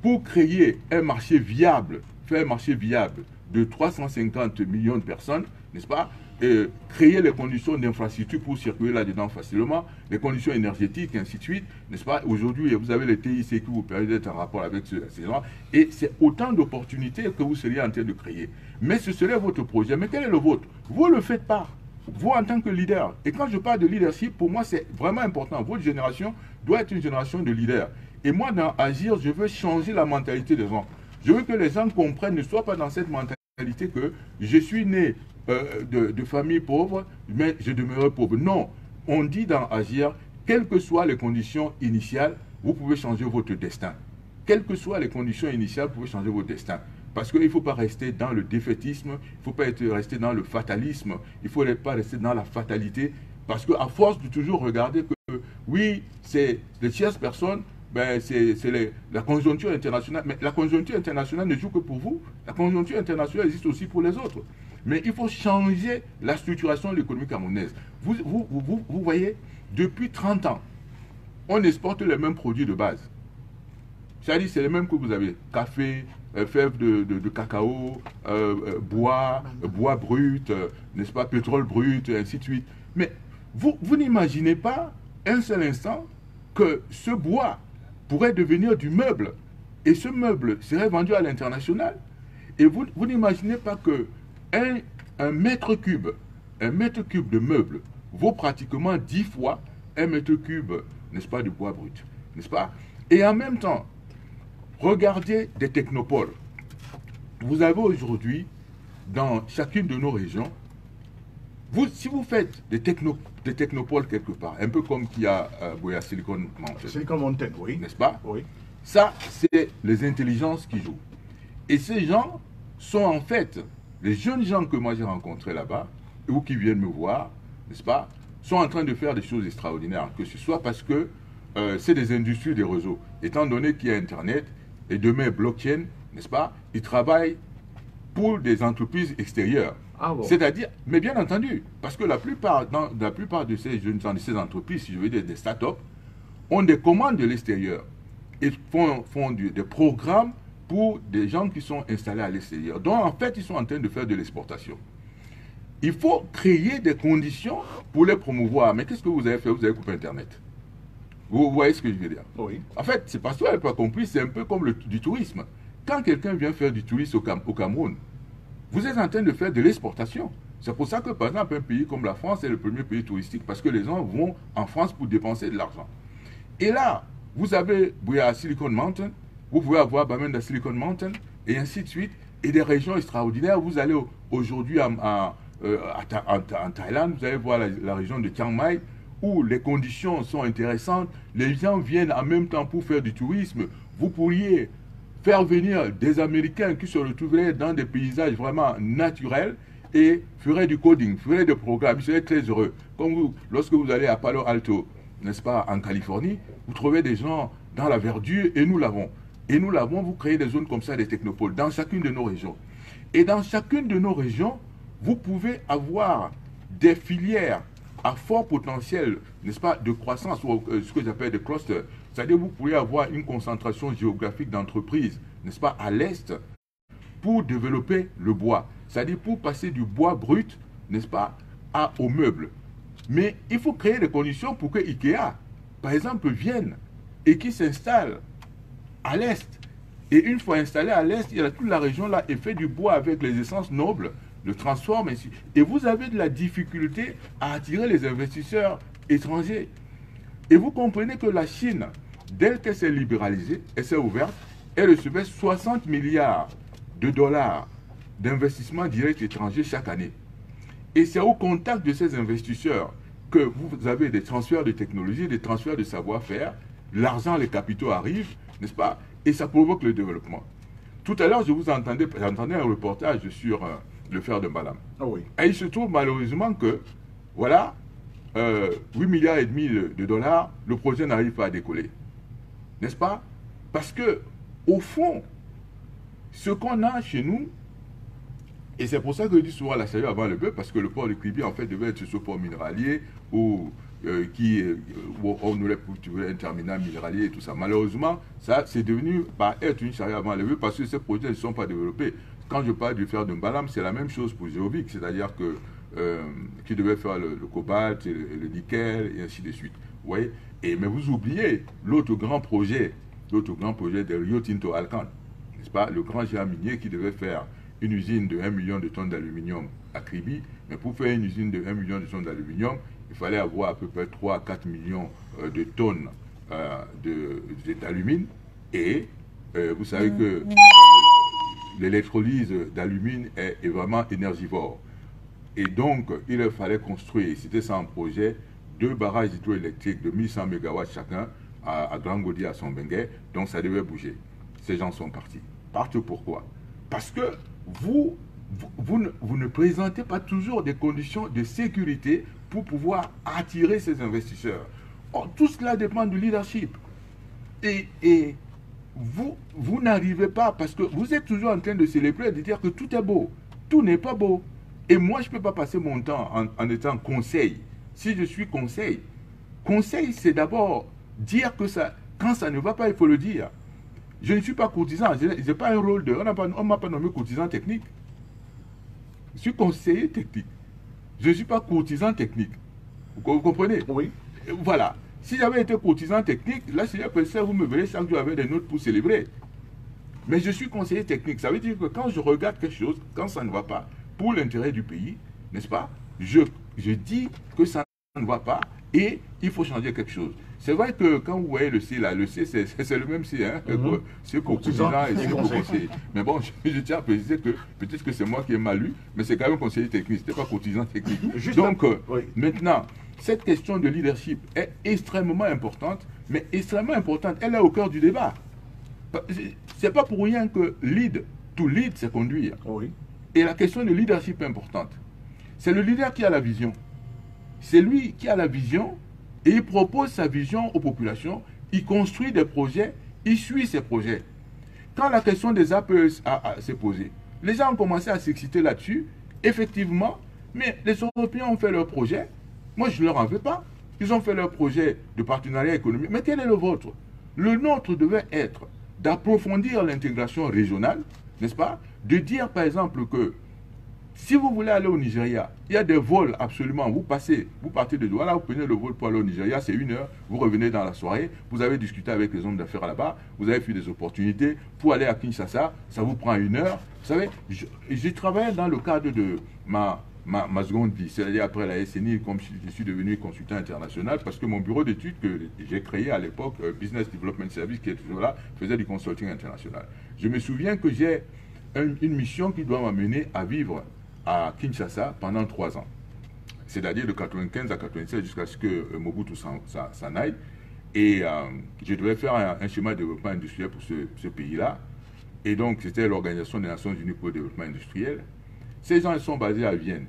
pour créer un marché viable, faire un marché viable de 350 millions de personnes, n'est-ce pas, créer les conditions d'infrastructure pour circuler là-dedans facilement, les conditions énergétiques, et ainsi de suite, n'est-ce pas? Aujourd'hui, vous avez les TIC qui vous permettent d'être en rapport avec ces gens, et c'est autant d'opportunités que vous seriez en train de créer. Mais ce serait votre projet. Mais quel est le vôtre? Vous ne le faites pas. Vous, en tant que leader, et quand je parle de leadership, pour moi, c'est vraiment important. Votre génération doit être une génération de leaders. Et moi, dans Agir, je veux changer la mentalité des gens. Je veux que les gens comprennent, ne soient pas dans cette mentalité que je suis né de famille pauvre, mais je demeurerai pauvre. Non, on dit dans Agir, quelles que soient les conditions initiales, vous pouvez changer votre destin. Quelles que soient les conditions initiales, vous pouvez changer votre destin. Parce qu'il ne faut pas rester dans le défaitisme, il ne faut pas rester dans le fatalisme, il ne faut pas rester dans la fatalité. Parce qu'à force de toujours regarder que, oui, c'est les tierces personnes, ben c'est la conjoncture internationale. Mais la conjoncture internationale ne joue que pour vous. La conjoncture internationale existe aussi pour les autres. Mais il faut changer la structuration de l'économie camerounaise. Vous voyez, depuis 30 ans, on exporte les mêmes produits de base. C'est-à-dire c'est les mêmes que vous avez. Café, fèves de cacao, bois brut, n'est-ce pas, pétrole brut, et ainsi de suite. Mais vous n'imaginez pas un seul instant que ce bois pourrait devenir du meuble. Et ce meuble serait vendu à l'international. Et vous n'imaginez pas que un mètre cube de meuble vaut pratiquement 10 fois un mètre cube, n'est-ce pas, de bois brut. N'est-ce pas? Et en même temps, regardez des technopoles. Vous avez aujourd'hui, dans chacune de nos régions, si vous faites des technopoles quelque part, un peu comme qu'il y a à Silicon Mountain. Silicon Mountain, oui. N'est-ce pas? Oui. Ça, c'est les intelligences qui jouent. Et ces gens sont en fait, les jeunes gens que moi j'ai rencontrés là-bas, ou qui viennent me voir, n'est-ce pas, sont en train de faire des choses extraordinaires. Que ce soit parce que c'est des industries des réseaux. Étant donné qu'il y a Internet, et demain blockchain, n'est-ce pas, ils travaillent pour des entreprises extérieures. Ah bon. C'est-à-dire, mais bien entendu, parce que la plupart de ces jeunes gens, de ces entreprises, si je veux dire des startups, ont des commandes de l'extérieur et font des programmes pour des gens qui sont installés à l'extérieur. Donc, en fait, ils sont en train de faire de l'exportation. Il faut créer des conditions pour les promouvoir. Mais qu'est-ce que vous avez fait? Vous avez coupé Internet. Vous voyez ce que je veux dire? Oui. En fait, c'est parce que vous n'avez pas compris, c'est un peu comme du tourisme. Quand quelqu'un vient faire du tourisme au Cameroun, vous êtes en train de faire de l'exportation. C'est pour ça que, par exemple, un pays comme la France est le premier pays touristique, parce que les gens vont en France pour dépenser de l'argent. Et là, vous avez à Silicon Mountain, vous pouvez avoir Bamenda Silicon Mountain, et ainsi de suite, et des régions extraordinaires. Vous allez aujourd'hui en Thaïlande, vous allez voir la région de Chiang Mai, où les conditions sont intéressantes, les gens viennent en même temps pour faire du tourisme. Vous pourriez faire venir des Américains qui se retrouveraient dans des paysages vraiment naturels et feraient du coding, feraient des programmes, ils seraient très heureux. Comme vous, lorsque vous allez à Palo Alto, n'est-ce pas, en Californie, vous trouvez des gens dans la verdure et nous l'avons. Et nous l'avons, vous créez des zones comme ça, des technopoles, dans chacune de nos régions. Et dans chacune de nos régions, vous pouvez avoir des filières à fort potentiel, n'est-ce pas, de croissance, ou ce que j'appelle des clusters. C'est-à-dire que vous pourriez avoir une concentration géographique d'entreprises, n'est-ce pas, à l'est, pour développer le bois. C'est-à-dire pour passer du bois brut, n'est-ce pas, aux meubles. Mais il faut créer des conditions pour que Ikea, par exemple, vienne et qui s'installe à l'est. Et une fois installé à l'est, il y a toute la région là et fait du bois avec les essences nobles, le transforme ainsi. Et vous avez de la difficulté à attirer les investisseurs étrangers. Et vous comprenez que la Chine, dès qu'elle s'est libéralisée, elle s'est ouverte, elle recevait 60 milliards de dollars d'investissements directs étrangers chaque année. Et c'est au contact de ces investisseurs que vous avez des transferts de technologie, des transferts de savoir-faire, l'argent, les capitaux arrivent, n'est-ce pas? Et ça provoque le développement. Tout à l'heure, j'entendais un reportage sur le fer de Mbalam. Ah oui. Et il se trouve malheureusement que, voilà, 8 milliards et demi de dollars, le projet n'arrive pas à décoller. N'est-ce pas? Parce que, au fond, ce qu'on a chez nous, et c'est pour ça que je dis souvent la charrue avant le bœuf, parce que le port de Kribi, en fait, devait être ce port minéralier où on aurait pu trouver un terminal minéralier et tout ça. Malheureusement, ça, c'est devenu être une charrue avant le bœuf parce que ces projets ne sont pas développés. Quand je parle du fer de Mbalam, c'est la même chose pour Géovic, c'est-à-dire que qui devait faire le cobalt, le nickel, et ainsi de suite. Vous voyez? Mais vous oubliez l'autre grand projet de Rio Tinto Alcan, n'est-ce pas? Le grand géant minier qui devait faire une usine de 1 million de tonnes d'aluminium à Kribi, mais pour faire une usine de 1 million de tonnes d'aluminium, il fallait avoir à peu près 3 à 4 millions de tonnes d'alumine, et vous savez que l'électrolyse d'alumine est vraiment énergivore. Et donc, il fallait construire, c'était ça un projet, 2 barrages hydroélectriques de 1100 MW chacun à Grand Godi, à Sombengue, donc ça devait bouger. Ces gens sont partis. Partent pourquoi? Parce que vous ne présentez pas toujours des conditions de sécurité pour pouvoir attirer ces investisseurs. Or, tout cela dépend du leadership. Et vous n'arrivez pas, parce que vous êtes toujours en train de célébrer et de dire que tout est beau. Tout n'est pas beau. Et moi, je ne peux pas passer mon temps en étant conseil. Si je suis conseil, c'est d'abord dire que ça, quand ça ne va pas, il faut le dire. Je ne suis pas courtisan, je n'ai pas un rôle de... On ne m'a pas nommé courtisan technique. Je suis conseiller technique. Je ne suis pas courtisan technique. Vous comprenez? Oui. Voilà. Si j'avais été courtisan technique, là, si j'ai vous me verrez chaque jour avec des notes pour célébrer. Mais je suis conseiller technique. Ça veut dire que quand je regarde quelque chose, quand ça ne va pas, pour l'intérêt du pays, n'est-ce pas, je dis que ça ne va pas et il faut changer quelque chose. C'est vrai que quand vous voyez le C, là, le C, c'est le même C, hein, c'est courtisan et c'est conseiller. Mais bon, je tiens à préciser que peut-être que c'est moi qui ai mal lu, mais c'est quand même conseiller technique, ce n'était pas courtisan technique. Donc, oui. Maintenant, cette question de leadership est extrêmement importante, mais extrêmement importante, elle est au cœur du débat. C'est pas pour rien que lead, to lead, c'est conduire. Oui. Et la question de leadership est importante. C'est le leader qui a la vision. C'est lui qui a la vision et il propose sa vision aux populations, il construit des projets, il suit ces projets. Quand la question des APE s'est posée, Les gens ont commencé à s'exciter là-dessus. Effectivement, mais les Européens ont fait leur projet. Moi, je ne leur en veux pas. Ils ont fait leur projet de partenariat économique. Mais quel est le vôtre? Le nôtre devait être d'approfondir l'intégration régionale, n'est-ce pas? De dire, par exemple, que si vous voulez aller au Nigeria, il y a des vols absolument. Vous partez de Douala, vous prenez le vol pour aller au Nigeria, c'est 1 heure, vous revenez dans la soirée, vous avez discuté avec les hommes d'affaires là-bas, vous avez fait des opportunités. Pour aller à Kinshasa, ça vous prend 1 heure. Vous savez, j'ai travaillé dans le cadre de ma seconde vie, c'est-à-dire après la SNI, comme je suis devenu consultant international, parce que mon bureau d'études que j'ai créé à l'époque, Business Development Service, qui est toujours là, faisait du consulting international. Je me souviens que j'ai une mission qui doit m'amener à vivre à Kinshasa pendant 3 ans. C'est-à-dire de 95 à 97 jusqu'à ce que Mobutu s'en aille. Et je devais faire un schéma de développement industriel pour ce pays-là. Et donc, c'était l'Organisation des Nations Unies pour le développement industriel. Ces gens, ils sont basés à Vienne.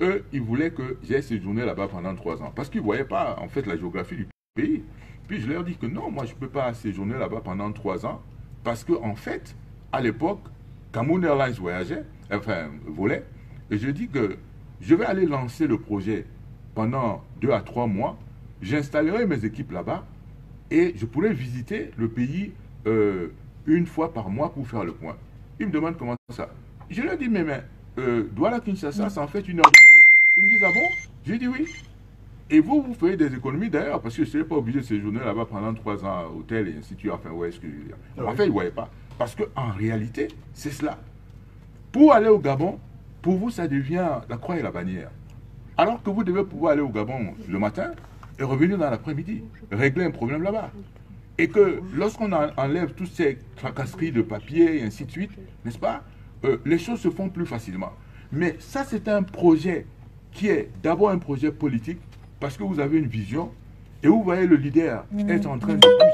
Eux, ils voulaient que j'aie séjourné là-bas pendant 3 ans. Parce qu'ils ne voyaient pas, en fait, la géographie du pays. Puis je leur dis que non, moi, je ne peux pas séjourner là-bas pendant 3 ans. Parce qu'en fait, à l'époque, Cameroun Airlines volait. Et je dis que je vais aller lancer le projet pendant 2 à 3 mois. J'installerai mes équipes là-bas. Et je pourrai visiter le pays 1 fois par mois pour faire le point. Ils me demandent comment ça. Je leur dis, mais Douala Kinshasa, ça en fait 1 heure de vol. Ils me disent, ah bon? J'ai dit oui. Et vous faites des économies d'ailleurs, parce que je ne serais pas obligé de séjourner là-bas pendant 3 ans à l'hôtel et ainsi de suite. Enfin, ouais, ce que je veux dire. En fait, ils ne voyaient pas. Parce qu'en réalité, c'est cela. Pour aller au Gabon, pour vous, ça devient la croix et la bannière. Alors que vous devez pouvoir aller au Gabon le matin et revenir dans l'après-midi, régler un problème là-bas. Et que lorsqu'on enlève toutes ces tracasseries de papier et ainsi de suite, n'est-ce pas, les choses se font plus facilement. Mais ça, c'est un projet qui est d'abord un projet politique, parce que vous avez une vision, et vous voyez le leader être en train de bouger,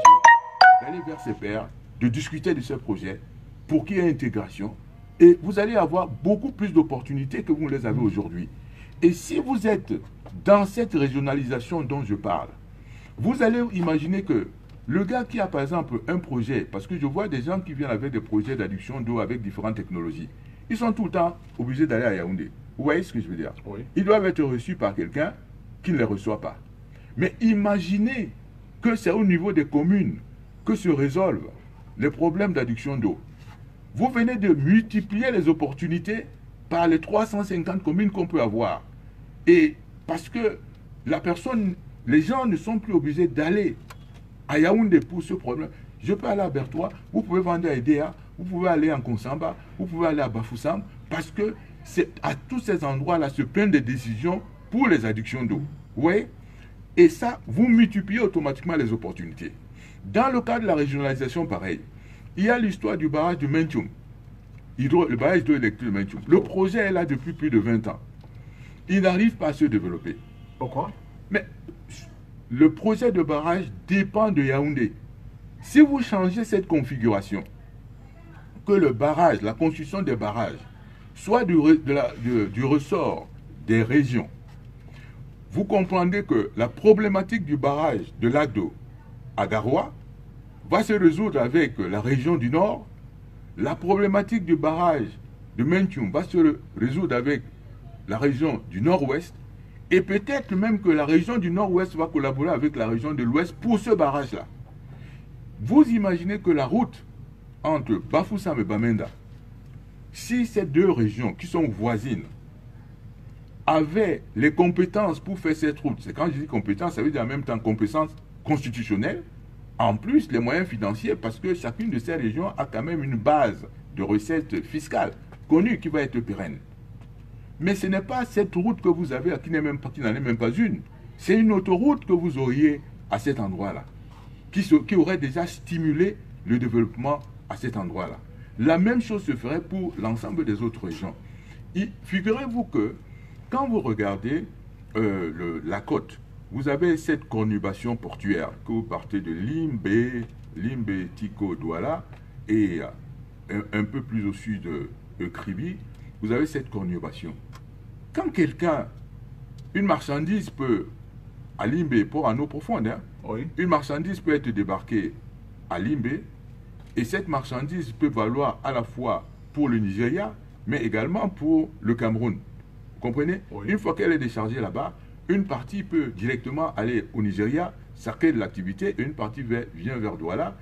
d'aller vers ses pairs, de discuter de ce projet, pour qu'il y ait intégration, et vous allez avoir beaucoup plus d'opportunités que vous ne les avez aujourd'hui. Et si vous êtes dans cette régionalisation dont je parle, vous allez imaginer que le gars qui a par exemple un projet, parce que je vois des gens qui viennent avec des projets d'adduction d'eau avec différentes technologies, ils sont tout le temps obligés d'aller à Yaoundé. Vous voyez ce que je veux dire? Oui. Ils doivent être reçus par quelqu'un qui ne les reçoit pas. Mais imaginez que c'est au niveau des communes que se résolvent les problèmes d'adduction d'eau. Vous venez de multiplier les opportunités par les 350 communes qu'on peut avoir. Et parce que les gens ne sont plus obligés d'aller à Yaoundé pour ce problème. Je peux aller à Bertois, vous pouvez vendre à Edea, vous pouvez aller en Konsamba, vous pouvez aller à Bafoussam, parce que c'est à tous ces endroits-là se prennent des décisions pour les adductions d'eau. Vous voyez? Et ça, vous multipliez automatiquement les opportunités. Dans le cas de la régionalisation, pareil. Il y a l'histoire du barrage de Mentium, le barrage hydroélectrique de Mentium. Le projet est là depuis plus de 20 ans. Il n'arrive pas à se développer. Pourquoi? Mais le projet de barrage dépend de Yaoundé. Si vous changez cette configuration, que le barrage, la construction des barrages, soit du ressort des régions, vous comprendrez que la problématique du barrage de l'Agdo à Garoua va se résoudre avec la région du Nord. La problématique du barrage de Mentium va se résoudre avec la région du Nord-Ouest. Et peut-être même que la région du Nord-Ouest va collaborer avec la région de l'Ouest pour ce barrage-là. Vous imaginez que la route entre Bafoussam et Bamenda, si ces 2 régions qui sont voisines avaient les compétences pour faire cette route, c'est quand je dis compétences, ça veut dire en même temps compétences constitutionnelles, en plus les moyens financiers, parce que chacune de ces régions a quand même une base de recettes fiscales connue qui va être pérenne. Mais ce n'est pas cette route que vous avez, qui n'en est même pas une. C'est une autoroute que vous auriez à cet endroit-là, qui aurait déjà stimulé le développement à cet endroit-là. La même chose se ferait pour l'ensemble des autres régions. Figurez-vous que quand vous regardez la côte, vous avez cette conurbation portuaire, que vous partez de Limbe, Tiko, Douala, et un peu plus au sud de Kribi, vous avez cette conurbation. Quand une marchandise peut, à Limbe, pour en eau profonde, hein, oui. Une marchandise peut être débarquée à Limbe, et cette marchandise peut valoir à la fois pour le Nigeria, mais également pour le Cameroun. Vous comprenez? Oui. Une fois qu'elle est déchargée là-bas, une partie peut directement aller au Nigeria, ça crée de l'activité, et une partie vient vers Douala.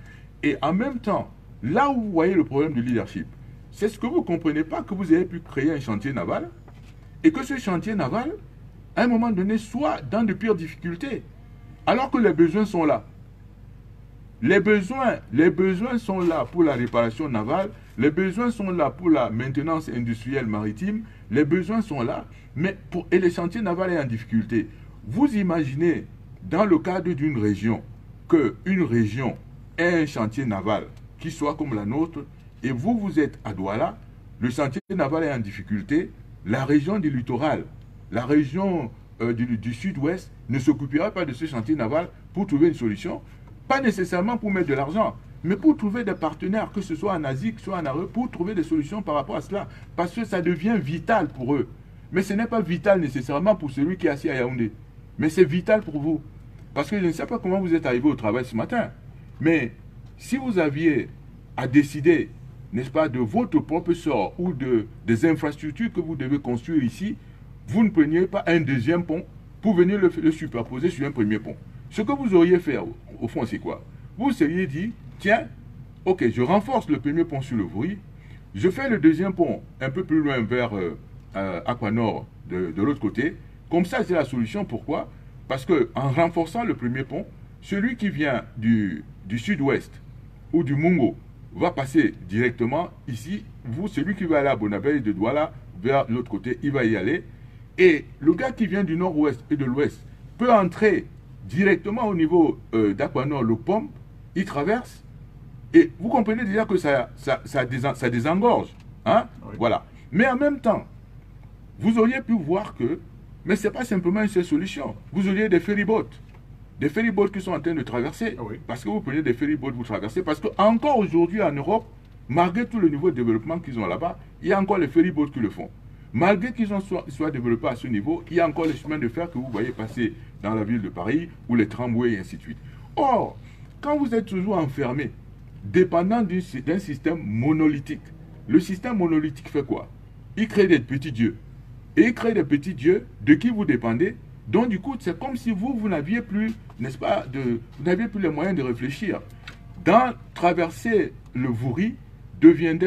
Et en même temps, là où vous voyez le problème de leadership, c'est ce que vous ne comprenez pas, que vous avez pu créer un chantier naval, et que ce chantier naval, à un moment donné, soit dans de pires difficultés, alors que les besoins sont là. Les besoins sont là pour la réparation navale, les besoins sont là pour la maintenance industrielle maritime, les besoins sont là, et le chantier naval est en difficulté. Vous imaginez, dans le cadre d'une région, qu'une région ait un chantier naval qui soit comme la nôtre, et vous êtes à Douala, le chantier naval est en difficulté, la région du littoral, la région du sud-ouest ne s'occupera pas de ce chantier naval pour trouver une solution, pas nécessairement pour mettre de l'argent, mais pour trouver des partenaires, que ce soit en Asie, que ce soit en Europe, pour trouver des solutions par rapport à cela, parce que ça devient vital pour eux. Mais ce n'est pas vital nécessairement pour celui qui est assis à Yaoundé, mais c'est vital pour vous. Parce que je ne sais pas comment vous êtes arrivé au travail ce matin, mais si vous aviez à décider, n'est-ce pas, de votre propre sort ou des infrastructures que vous devez construire ici, vous ne preniez pas un deuxième pont pour venir le superposer sur un premier pont. Ce que vous auriez fait, au fond, c'est quoi? Vous seriez dit, tiens, ok, je renforce le premier pont sur le Vouri, je fais le deuxième pont un peu plus loin vers Aquanor de l'autre côté. Comme ça, c'est la solution. Pourquoi? Parce qu'en renforçant le premier pont, celui qui vient du sud-ouest ou du Mungo va passer directement ici. Vous, celui qui va aller à Bonabel et de Douala vers l'autre côté, il va y aller. Et le gars qui vient du nord-ouest et de l'ouest peut entrer directement au niveau d'Aquanor, le pont, il traverse. Et vous comprenez déjà que ça désengorge. Hein? Oui. Voilà. Mais en même temps, vous auriez pu voir que, mais ce n'est pas simplement une seule solution. Vous auriez des ferryboats. Des ferryboats qui sont en train de traverser. Oui. Parce que vous prenez des ferryboats, vous traversez. Parce qu'encore aujourd'hui en Europe, malgré tout le niveau de développement qu'ils ont là-bas, il y a encore les ferryboats qui le font. Malgré qu'ils soient développés à ce niveau, il y a encore les chemins de fer que vous voyez passer dans la ville de Paris, ou les tramways et ainsi de suite. Or, quand vous êtes toujours enfermé, dépendant d'un système monolithique, le système monolithique fait quoi? Il crée des petits dieux. Et il crée des petits dieux de qui vous dépendez. Donc du coup, c'est comme si vous n'aviez plus, n'est-ce pas, vous n'aviez plus les moyens de réfléchir. Traverser le Vouri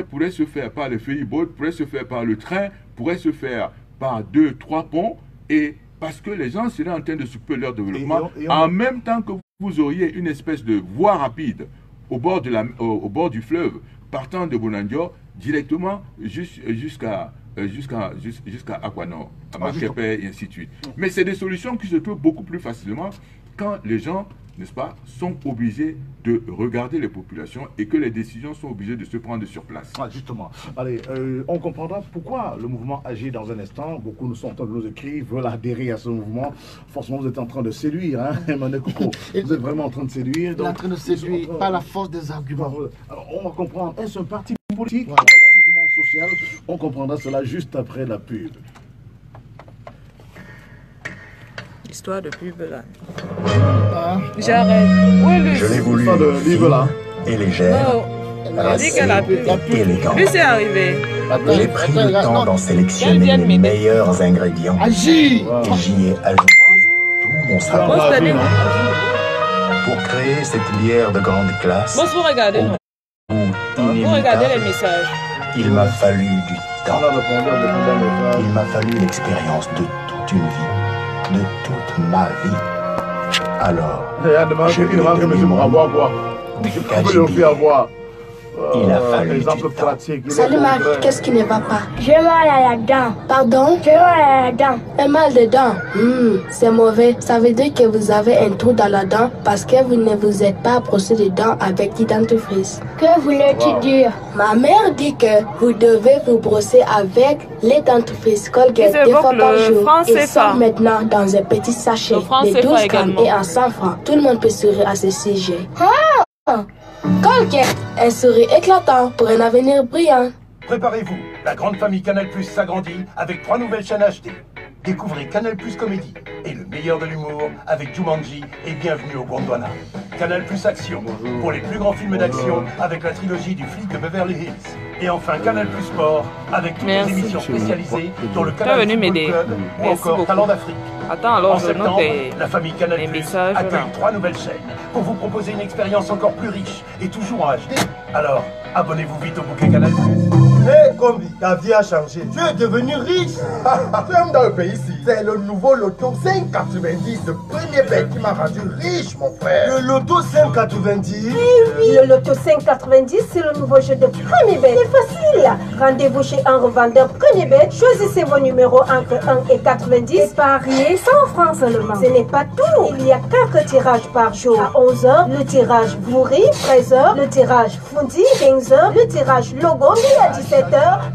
pourrait se faire par le ferryboat, pourrait se faire par le train, pourrait se faire par 2, 3 ponts, et parce que les gens seraient en train de s'occuper de leur développement, en même temps que vous auriez une espèce de voie rapide au bord du fleuve, partant de Bonandio, directement jusqu'à Aquanor, à Makepe et ainsi de suite. Mais c'est des solutions qui se trouvent beaucoup plus facilement quand les gens, n'est-ce pas, sont obligés de regarder les populations et que les décisions sont obligées de se prendre sur place. Ah, justement. Allez, on comprendra pourquoi le mouvement agit dans un instant. Beaucoup nous sont en train de nous écrire, veulent adhérer à ce mouvement. Forcément, vous êtes en train de séduire, hein, Emmanuel Coco. Vous êtes vraiment en train de séduire. Il est en train de séduire par la force des arguments. Alors, on va comprendre. Est-ce un parti politique, voilà, un mouvement social? On comprendra cela juste après la pub. Histoire de pub là. J'arrête. Oui, je l'ai voulu et légère, racée et élégante. Lui c'est arrivé. J'ai pris le temps d'en sélectionner les meilleurs ingrédients. Et j'y ai ajouté tout mon savoir pour créer cette bière de grande classe. Bon, vous regardez. Vous regardez les messages. Il m'a fallu du temps. Il m'a fallu l'expérience de toute une vie. De toute ma vie. Alors, je lui ai donné mon il a fallu du temps. Salut Marc, qu'est-ce qui ne va pas? J'ai mal à la dent. Pardon? J'ai mal à la dent. Un mal de dent? C'est mauvais. Ça veut dire que vous avez un trou dans la dent parce que vous ne vous êtes pas brossé les dents avec du dentifrice. Que voulais-tu dire? Ma mère dit que vous devez vous brosser avec les dentifrices Colgate 2 fois par jour. Ils sont maintenant dans un petit sachet de 12 grammes et à 100 francs. Tout le monde peut sourire à ce sujet. Colgate, un sourire éclatant pour un avenir brillant. Préparez-vous, la grande famille Canal+ s'agrandit avec 3 nouvelles chaînes achetées. Découvrez Canal+ Comédie et le meilleur de l'humour avec Jumanji et Bienvenue au Gondwana. Canal+ Action pour les plus grands films d'action avec la trilogie du flic de Beverly Hills. Et enfin, Canal Plus Sport, avec toutes les émissions spécialisées dans le Canal Football Club ou encore Talent d'Afrique. Attends, alors en septembre, la famille Canal Plus accueille 3 nouvelles chaînes pour vous proposer une expérience encore plus riche et toujours en HD. Alors, abonnez-vous vite au bouquet Canal Plus. Hé, Combi, ta vie a changé. Tu es devenu riche. Tu aimes dans le pays ici. C'est le nouveau loto 590 de premier bet qui m'a rendu riche, mon frère. Le loto 590? Eh oui, le loto 590, c'est le nouveau jeu de premier bet. C'est facile. Rendez-vous chez un revendeur premier bet. Choisissez vos numéros entre 1 et 90 et pariez 100 francs seulement. Ce n'est pas tout. Il y a 4 tirages par jour. À 11h, le tirage Vouri. 13h, le tirage Fundi. 15h, le tirage Logo. Et à 17h,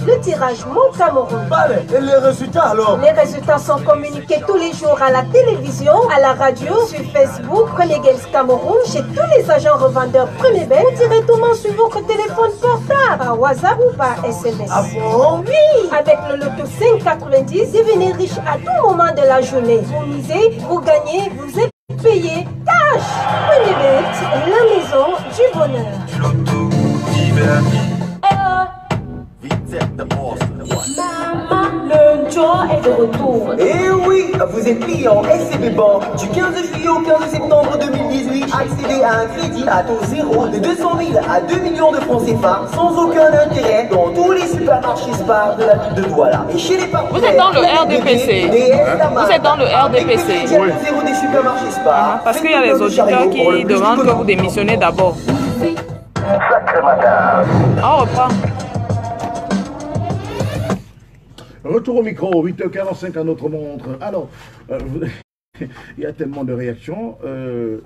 le tirage Mon Cameroun. Allez, et les résultats alors? Les résultats sont communiqués tous les jours à la télévision, à la radio, sur Facebook, Premier Games Cameroun, chez tous les agents revendeurs Premier Bet ou directement sur votre téléphone portable, par WhatsApp ou par SMS. Ah bon? Oui! Avec le loto 590, devenez riche à tout moment de la journée. Vous misez, vous gagnez, vous êtes payé cash. Premier Bet, la maison du bonheur. Loto, diverti. Maman, le Joe est de retour. Eh oui, vous êtes client SCB Bank du 15 juillet au 15 septembre 2018. Accédez à un crédit à taux zéro de 200 000 à 2 millions de francs CFA sans aucun intérêt dans tous les supermarchés Spar de la ville de Douala. Et chez les partenaires, vous êtes dans le RDPC. Vous êtes dans le RDPC. Zéro des supermarchés Spar. Parce qu'il y a les auditeurs qui demandent que vous démissionnez d'abord. On reprend. Retour au micro, 8h45 à notre montre. Alors, il y a tellement de réactions.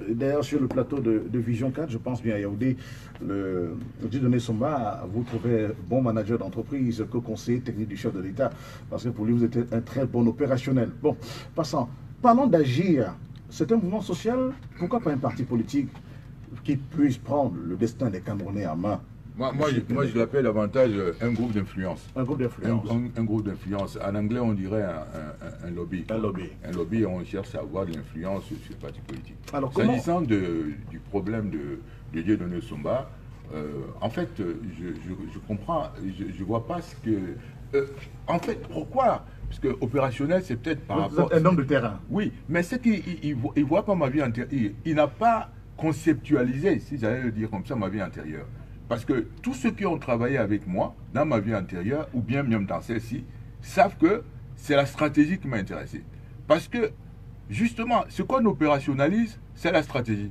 D'ailleurs, sur le plateau de Vision 4, je pense bien à Yaoundé, le Dieudonné Somba, vous trouvez bon manager d'entreprise que conseiller technique du chef de l'État, parce que pour lui, vous êtes un très bon opérationnel. Bon, passons. Parlons d'agir. C'est un mouvement social. Pourquoi pas un parti politique qui puisse prendre le destin des Camerounais en main? Moi, je l'appelle davantage un groupe d'influence. Un groupe d'influence. Un groupe d'influence. En anglais, on dirait un lobby. Un lobby. Un lobby, on cherche à avoir de l'influence sur les partis politiques. S'agissant du problème de Dieudonné Somba, en fait, je comprends, je ne vois pas ce que... en fait, pourquoi? Parce que opérationnel, c'est peut-être par rapport... Un homme de terrain. Oui, mais c'est qu'il ne voit pas ma vie antérieure. Il n'a pas conceptualisé, si j'allais le dire comme ça, ma vie antérieure. Parce que tous ceux qui ont travaillé avec moi dans ma vie antérieure, ou bien même dans celle-ci, savent que c'est la stratégie qui m'a intéressé. Parce que, justement, ce qu'on opérationnalise, c'est la stratégie.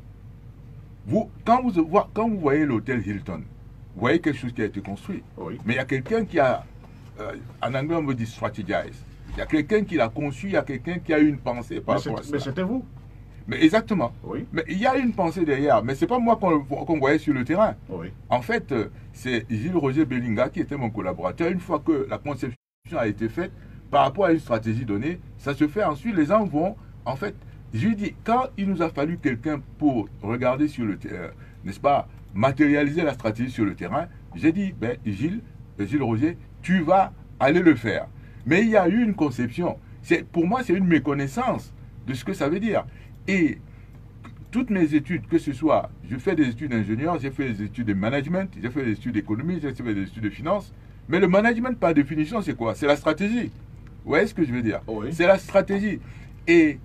Quand vous voyez l'hôtel Hilton, vous voyez quelque chose qui a été construit. Oui. Mais il y a quelqu'un qui a, en anglais on me dit strategize. Il y a quelqu'un qui l'a conçu, il y a quelqu'un qui a eu une pensée par rapport à ça. Mais c'était vous. Mais exactement. Oui. Mais il y a une pensée derrière. Mais ce n'est pas moi qu'on voyait sur le terrain. Oui. En fait, c'est Gilles Roger Bellinga qui était mon collaborateur. Une fois que la conception a été faite, par rapport à une stratégie donnée, ça se fait ensuite. Les gens vont, en fait, je lui dis, quand il nous a fallu quelqu'un pour regarder sur le terrain, n'est-ce pas, matérialiser la stratégie sur le terrain, j'ai dit, ben, Gilles Roger, tu vas aller le faire. Mais il y a eu une conception. Pour moi, c'est une méconnaissance de ce que ça veut dire. Et toutes mes études, que ce soit, je fais des études d'ingénieur, j'ai fait des études de management, j'ai fait des études d'économie, j'ai fait des études de finance. Mais le management, par définition, c'est quoi? C'est la stratégie. Vous voyez ce que je veux dire? Oui. C'est la stratégie. Et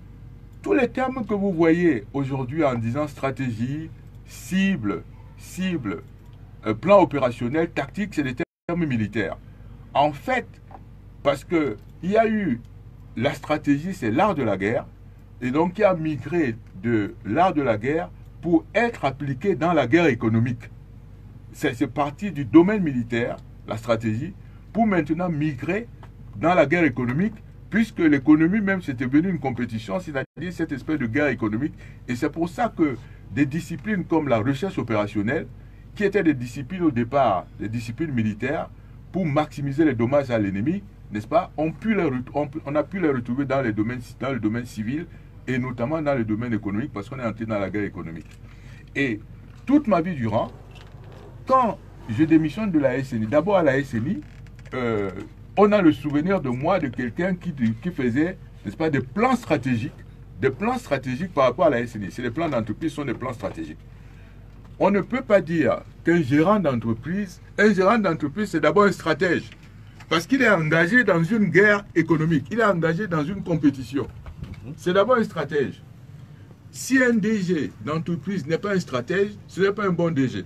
tous les termes que vous voyez aujourd'hui en disant stratégie, cible, plan opérationnel, tactique, c'est des termes militaires. En fait, parce qu'il y a eu la stratégie, c'est l'art de la guerre. Et donc, qui a migré de l'art de la guerre pour être appliqué dans la guerre économique. C'est parti du domaine militaire, la stratégie, pour maintenant migrer dans la guerre économique, puisque l'économie même, c'était devenu une compétition, c'est-à-dire cette espèce de guerre économique. Et c'est pour ça que des disciplines comme la recherche opérationnelle, qui étaient des disciplines au départ, des disciplines militaires, pour maximiser les dommages à l'ennemi, n'est-ce pas, on a pu les retrouver dans le domaine civil, et notamment dans le domaine économique, parce qu'on est entré dans la guerre économique. Et toute ma vie durant, quand je démissionne de la SNI, d'abord à la SNI, on a le souvenir de moi, de quelqu'un qui faisait, n'est-ce pas, des plans stratégiques par rapport à la SNI. C'est des plans d'entreprise, ce sont des plans stratégiques. on ne peut pas dire qu'un gérant d'entreprise, c'est d'abord un stratège. Parce qu'il est engagé dans une guerre économique, il est engagé dans une compétition. C'est d'abord un stratège. Si un DG d'entreprise n'est pas un stratège, ce n'est pas un bon DG.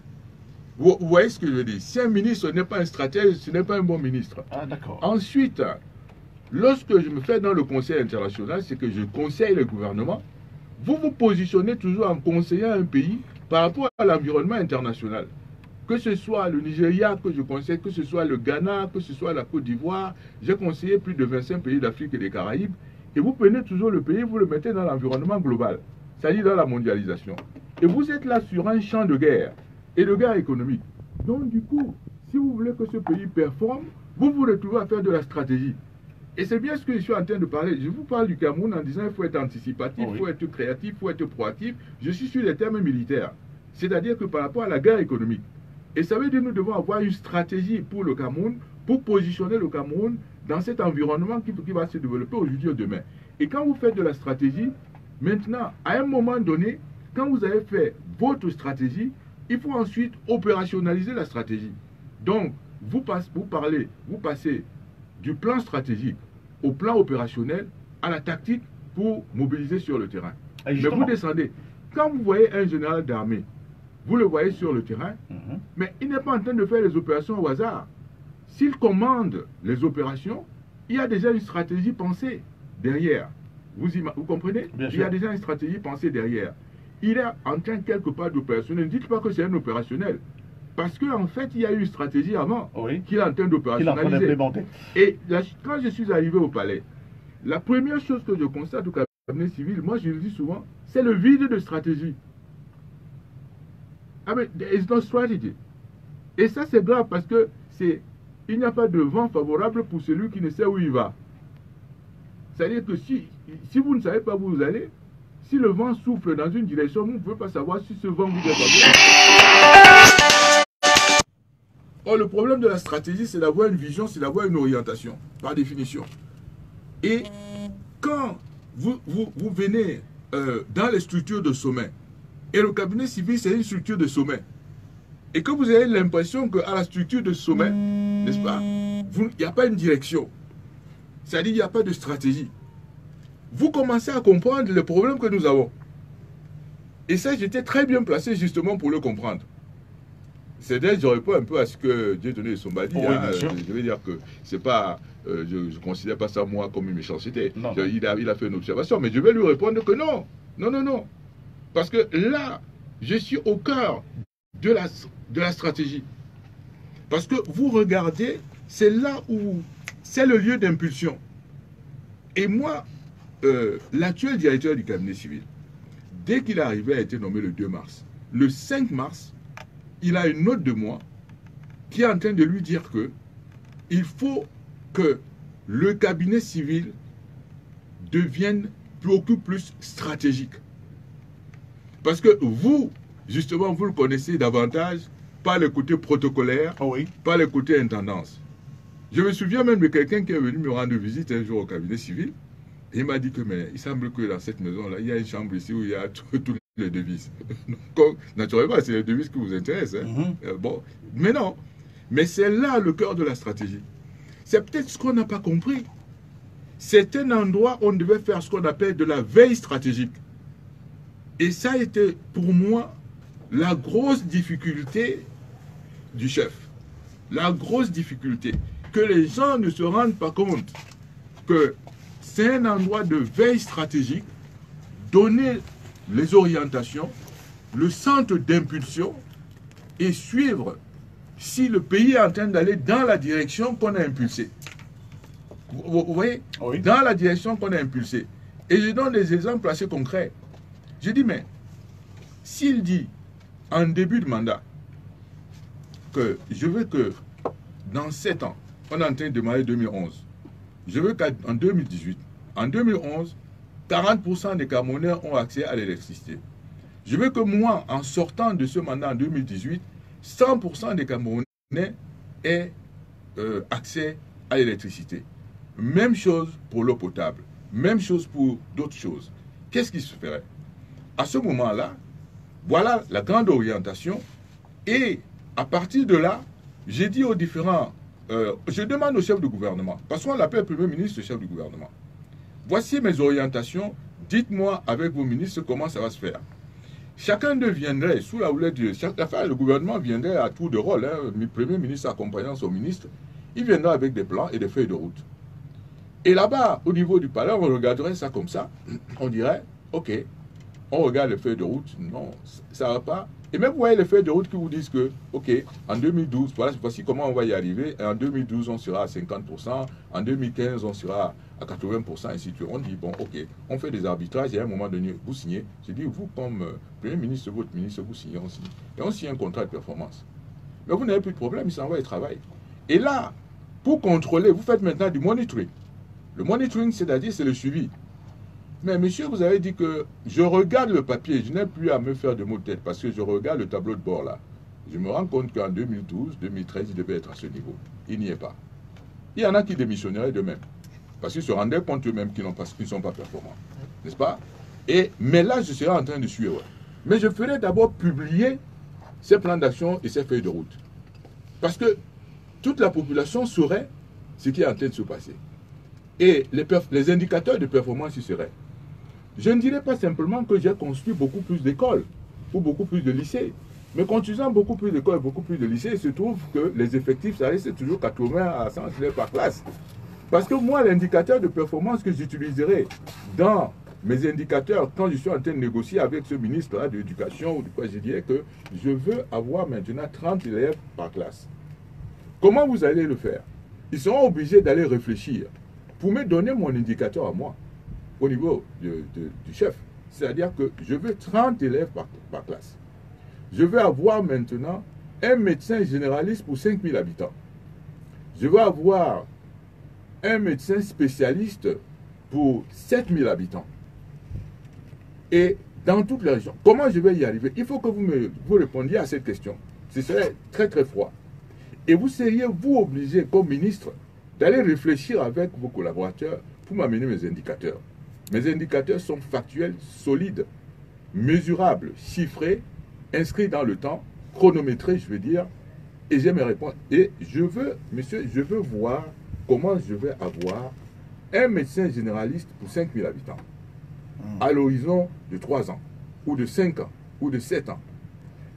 Vous voyez ce que je veux dire? Si un ministre n'est pas un stratège, ce n'est pas un bon ministre. Ah, d'accord. Ensuite, lorsque je me fais dans le conseil international, c'est que je conseille le gouvernement. Vous vous positionnez toujours en conseillant un pays par rapport à l'environnement international. Que ce soit le Nigeria que je conseille, que ce soit le Ghana, que ce soit la Côte d'Ivoire, j'ai conseillé plus de 25 pays d'Afrique et des Caraïbes. Et vous prenez toujours le pays, vous le mettez dans l'environnement global, c'est-à-dire dans la mondialisation. Et vous êtes là sur un champ de guerre, et de guerre économique. Donc du coup, si vous voulez que ce pays performe, vous vous retrouvez à faire de la stratégie. Et c'est bien ce que je suis en train de parler. Je vous parle du Cameroun en disant qu'il faut être anticipatif, il faut être créatif, il faut être proactif. Je suis sur les termes militaires. C'est-à-dire que par rapport à la guerre économique. Et ça veut dire que nous devons avoir une stratégie pour le Cameroun, pour positionner le Cameroun dans cet environnement qui va se développer aujourd'hui ou demain. Et quand vous faites de la stratégie, maintenant, à un moment donné, quand vous avez fait votre stratégie, il faut ensuite opérationnaliser la stratégie. Donc, vous passez du plan stratégique au plan opérationnel à la tactique pour mobiliser sur le terrain. Mais vous descendez. Quand vous voyez un général d'armée, vous le voyez sur le terrain, mais il n'est pas en train de faire les opérations au hasard. S'il commande les opérations, il y a déjà une stratégie pensée derrière. Vous comprenez? Il y a déjà une stratégie pensée derrière. Il est en train quelque part d'opérationnel. Ne dites pas que c'est un opérationnel. Parce qu'en fait, il y a eu une stratégie avant qu'il est en train d'opérationnaliser. Et là, quand je suis arrivé au palais, la première chose que je constate au cabinet civil, moi je le dis souvent, c'est le vide de stratégie. I mean, there is no strategy. Et ça, c'est grave parce que il n'y a pas de vent favorable pour celui qui ne sait où il va. C'est-à-dire que si vous ne savez pas où vous allez, si le vent souffle dans une direction, vous ne pouvez pas savoir si ce vent vous est favorable. Or, le problème de la stratégie, c'est d'avoir une vision, c'est d'avoir une orientation, par définition. Et quand vous venez dans les structures de sommet, et le cabinet civil, c'est une structure de sommet, et que vous avez l'impression qu'à la structure de sommet, n'est-ce pas, il n'y a pas une direction. C'est-à-dire qu'il n'y a pas de stratégie. Vous commencez à comprendre les problèmes que nous avons. Et ça, j'étais très bien placé justement pour le comprendre. C'est-à-dire, je réponds un peu à ce que Dieudonné Somba dit. Je veux dire que c'est pas, je ne considère pas ça moi comme une méchanceté. Il a fait une observation, mais je vais lui répondre que non. Non, non, non. Parce que là, je suis au cœur de la stratégie. Parce que vous regardez, c'est là où c'est le lieu d'impulsion. Et moi, l'actuel directeur du cabinet civil, dès qu'il est arrivé, a été nommé le 2 mars. Le 5 mars, il a une note de moi qui est en train de lui dire que il faut que le cabinet civil devienne beaucoup plus stratégique. Parce que vous, justement, vous le connaissez davantage par le côté protocolaire, par le côté intendance. Je me souviens même de quelqu'un qui est venu me rendre visite un jour au cabinet civil. Et il m'a dit que, mais il semble que dans cette maison-là, il y a une chambre ici où il y a toutes les devises. Donc, naturellement, c'est les devises qui vous intéressent. Hein. Bon, mais non. Mais c'est là le cœur de la stratégie. C'est peut-être ce qu'on n'a pas compris. C'est un endroit où on devait faire ce qu'on appelle de la veille stratégique. Et ça a été, pour moi, la grosse difficulté du chef. La grosse difficulté. Que les gens ne se rendent pas compte que c'est un endroit de veille stratégique, donner les orientations, le centre d'impulsion et suivre si le pays est en train d'aller dans la direction qu'on a impulsée. Vous voyez? Dans la direction qu'on a impulsée. Et je donne des exemples assez concrets. Je dis, mais s'il dit en début de mandat que je veux que dans 7 ans, on est en train de démarrer 2011, je veux qu'en 2018, en 2011, 40% des Camerounais ont accès à l'électricité. Je veux que moi, en sortant de ce mandat en 2018, 100% des Camerounais aient accès à l'électricité. Même chose pour l'eau potable, même chose pour d'autres choses. Qu'est-ce qui se ferait? À ce moment-là, Voilà la grande orientation. Et à partir de là, j'ai dit aux différents... je demande au chef du gouvernement, parce qu'on l'appelle Premier ministre, chef du gouvernement. Voici mes orientations. Dites-moi avec vos ministres comment ça va se faire. Chacun d'eux viendrait sous la houlette de... le gouvernement viendrait à tour de rôle. Le Premier ministre accompagnant son ministre. Il viendra avec des plans et des feuilles de route. Et là-bas, au niveau du palais, on regarderait ça comme ça. On dirait, ok, on regarde les feuilles de route. Non, ça ne va pas. Et même vous voyez les feuilles de route qui vous disent que, ok, en 2012, voici comment on va y arriver. Et en 2012, on sera à 50%. En 2015, on sera à 80%, ainsi de suite. On dit, bon, ok, on fait des arbitrages et à un moment donné, vous signez. Je dis, vous, comme Premier ministre, votre ministre, vous signez, on signe. Et on signe un contrat de performance. Mais vous n'avez plus de problème, il s'en va et travaille. Et là, pour contrôler, vous faites maintenant du monitoring. Le monitoring, c'est-à-dire, c'est le suivi. Mais monsieur, vous avez dit que je regarde le papier, je n'ai plus à me faire de mots de tête parce que je regarde le tableau de bord là. Je me rends compte qu'en 2012, 2013, il devait être à ce niveau. Il n'y est pas. Il y en a qui démissionneraient d'eux-mêmes. Parce qu'ils se rendaient compte eux-mêmes qu'ils ne sont pas performants. N'est-ce pas? Mais là, je serai en train de suivre. Mais je ferai d'abord publier ces plans d'action et ces feuilles de route. Parce que toute la population saurait ce qui est en train de se passer. Et les indicateurs de performance y seraient. Je ne dirais pas simplement que j'ai construit beaucoup plus d'écoles ou beaucoup plus de lycées. Mais construisant beaucoup plus d'écoles et beaucoup plus de lycées, il se trouve que les effectifs, ça reste toujours 80 à 100 élèves par classe. Parce que moi, l'indicateur de performance que j'utiliserai dans mes indicateurs, quand je suis en train de négocier avec ce ministre-là de l'éducation, ou de quoi je dirais que je veux avoir maintenant 30 élèves par classe. Comment vous allez le faire? Ils seront obligés d'aller réfléchir pour me donner mon indicateur à moi, au niveau du chef. C'est-à-dire que je veux 30 élèves par classe. Je veux avoir maintenant un médecin généraliste pour 5000 habitants. Je veux avoir un médecin spécialiste pour 7000 habitants. Et dans toute la région, comment je vais y arriver? Il faut que vous répondiez à cette question. Ce serait très très froid. Et vous seriez, vous, obligé, comme ministre, d'aller réfléchir avec vos collaborateurs pour m'amener mes indicateurs. Mes indicateurs sont factuels, solides, mesurables, chiffrés, inscrits dans le temps, chronométrés, je veux dire, et j'ai mes réponses. Et je veux, monsieur, je veux voir comment je vais avoir un médecin généraliste pour 5000 habitants à l'horizon de 3 ans, ou de 5 ans, ou de 7 ans.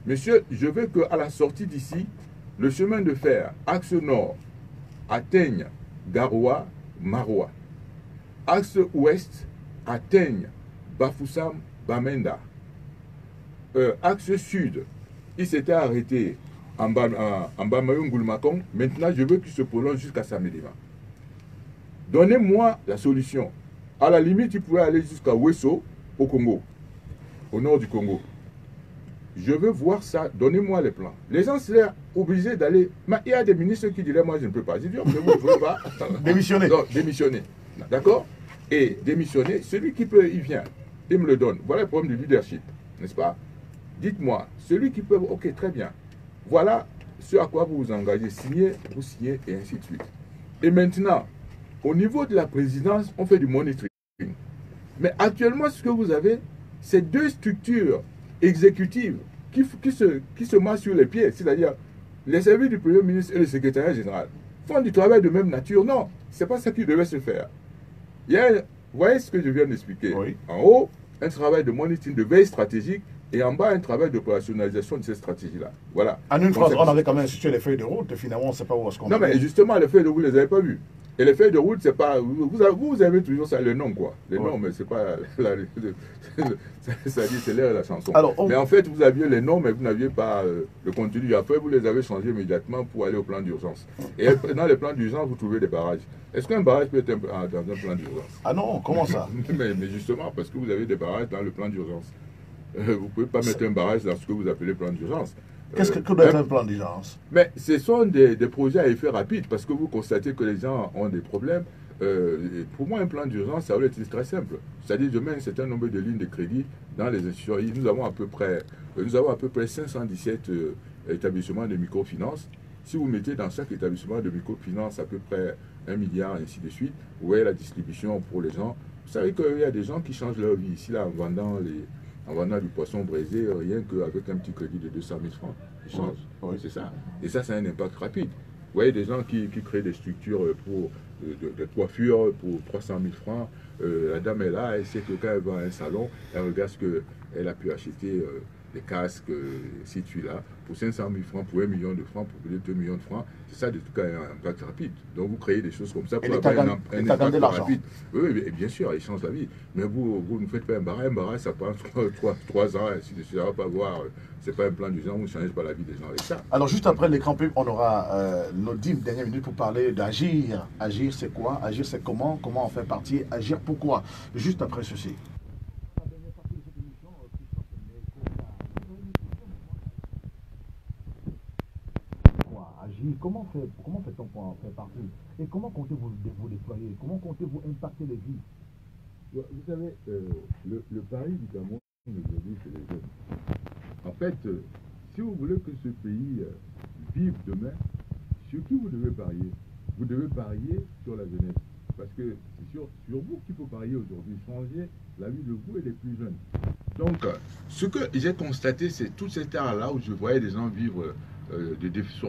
Monsieur, je veux qu'à la sortie d'ici, le chemin de fer, axe nord, atteigne Garoua, Maroua. Axe ouest, atteigne Bafoussam, Bamenda. Axe sud, il s'était arrêté en Bamayoun Goulmakong. Maintenant, je veux qu'il se prolonge jusqu'à Samédima. Donnez-moi la solution. À la limite, il pourrait aller jusqu'à Wesso, au Congo, au nord du Congo. Je veux voir ça, donnez-moi les plans. Les gens seraient obligés d'aller... Il y a des ministres qui diraient, moi je ne peux pas. Je dis, mais vous ne pouvez pas. Démissionner. Non, démissionner. D'accord? Et démissionner, celui qui peut, il vient. Il me le donne. Voilà le problème du leadership. N'est-ce pas? Dites-moi, celui qui peut... Ok, très bien. Voilà ce à quoi vous vous engagez. Signez, vous signez, et ainsi de suite. Et maintenant, au niveau de la présidence, on fait du monitoring. Mais actuellement, ce que vous avez, c'est deux structures exécutives qui se marchent sur les pieds, c'est-à-dire les services du Premier ministre et le secrétariat général font du travail de même nature. Non, ce n'est pas ça qui devait se faire. Il y a, vous voyez ce que je viens d'expliquer. Oui. En haut, un travail de monitoring, de veille stratégique, et en bas, un travail d'opérationnalisation de ces stratégies-là. Voilà. En une phrase, on avait quand même institué les feuilles de route, et finalement, on ne sait pas où est-ce qu'on... Non, mais justement, les feuilles de route, vous ne les avez pas vues. Et les feuilles de route, c'est pas... Vous avez toujours ça, le nom, quoi. Les noms, mais c'est pas... Ça dit, c'est l'air de la chanson. Alors, mais en fait, vous aviez les noms, mais vous n'aviez pas le contenu. Après, vous les avez changés immédiatement pour aller au plan d'urgence. Et dans les plans d'urgence, vous trouvez des barrages. Est-ce qu'un barrage peut être dans un plan d'urgence? Ah non, comment ça? mais justement, parce que vous avez des barrages dans le plan d'urgence. Vous ne pouvez pas mettre un barrage dans ce que vous appelez plan d'urgence. Qu'est-ce que doit être un plan d'urgence? Mais ce sont des projets à effet rapide, parce que vous constatez que les gens ont des problèmes. Pour moi, un plan d'urgence, ça va être très simple. C'est-à-dire, je mets un certain nombre de lignes de crédit dans les institutions. Nous avons à peu près 517 établissements de microfinance. Si vous mettez dans chaque établissement de microfinance à peu près 1 milliard, et ainsi de suite, vous voyez la distribution pour les gens. Vous savez qu'il y a des gens qui changent leur vie ici, là, en en vendant du poisson braisé, rien qu'avec un petit crédit de 200 000 francs. Ils changent. Oui, c'est ça. Et ça a un impact rapide. Vous voyez des gens qui créent des structures pour de coiffure pour 300 000 francs. La dame est là, elle sait que quand elle va à un salon, elle regarde ce qu'elle a pu acheter, des casques, situés là, pour 500 000 francs, pour 1 million de francs, pour 2 millions de francs. C'est ça, de tout cas, un impact rapide. Donc vous créez des choses comme ça pour avoir un impact rapide. Oui, bien sûr, il change la vie. Mais vous ne faites pas un barrage, ça prend 3 ans, ainsi de suite. Ça va pas voir. C'est pas un plan du genre, vous ne changez pas la vie des gens avec ça. Alors juste après l'écran pub, on aura nos 10 dernières minutes pour parler d'agir. Agir, c'est quoi? Agir, c'est comment? Comment on fait partie? Agir, pourquoi? Juste après ceci. Comment fait-on pour en faire partie? Et comment comptez-vous vous déployer? Comment comptez-vous impacter les vies? Vous savez, le pari du Cameroun aujourd'hui, c'est les jeunes. En fait, si vous voulez que ce pays vive demain, sur qui vous devez parier? Vous devez parier sur la jeunesse. Parce que c'est sur vous qu'il faut parier aujourd'hui, changer la vie de vous et des plus jeunes. Donc, ce que j'ai constaté, c'est toute cette ère-là où je voyais des gens vivre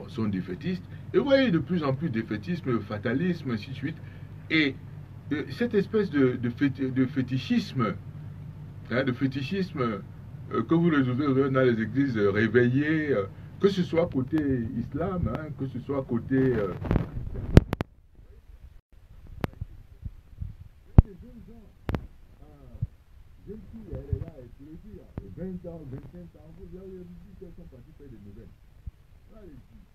sont défaitistes. Et vous voyez de plus en plus défaitisme, fatalisme, ainsi de suite. Et cette espèce de fétichisme, que vous retrouvez dans les églises réveillées, que ce soit côté islam, que ce soit côté... jeune fille, elle est là, elle se le dit, 20 ans, 25 ans, vous avez dit qu'elles sont parties faire des nouvelles. Voilà les filles.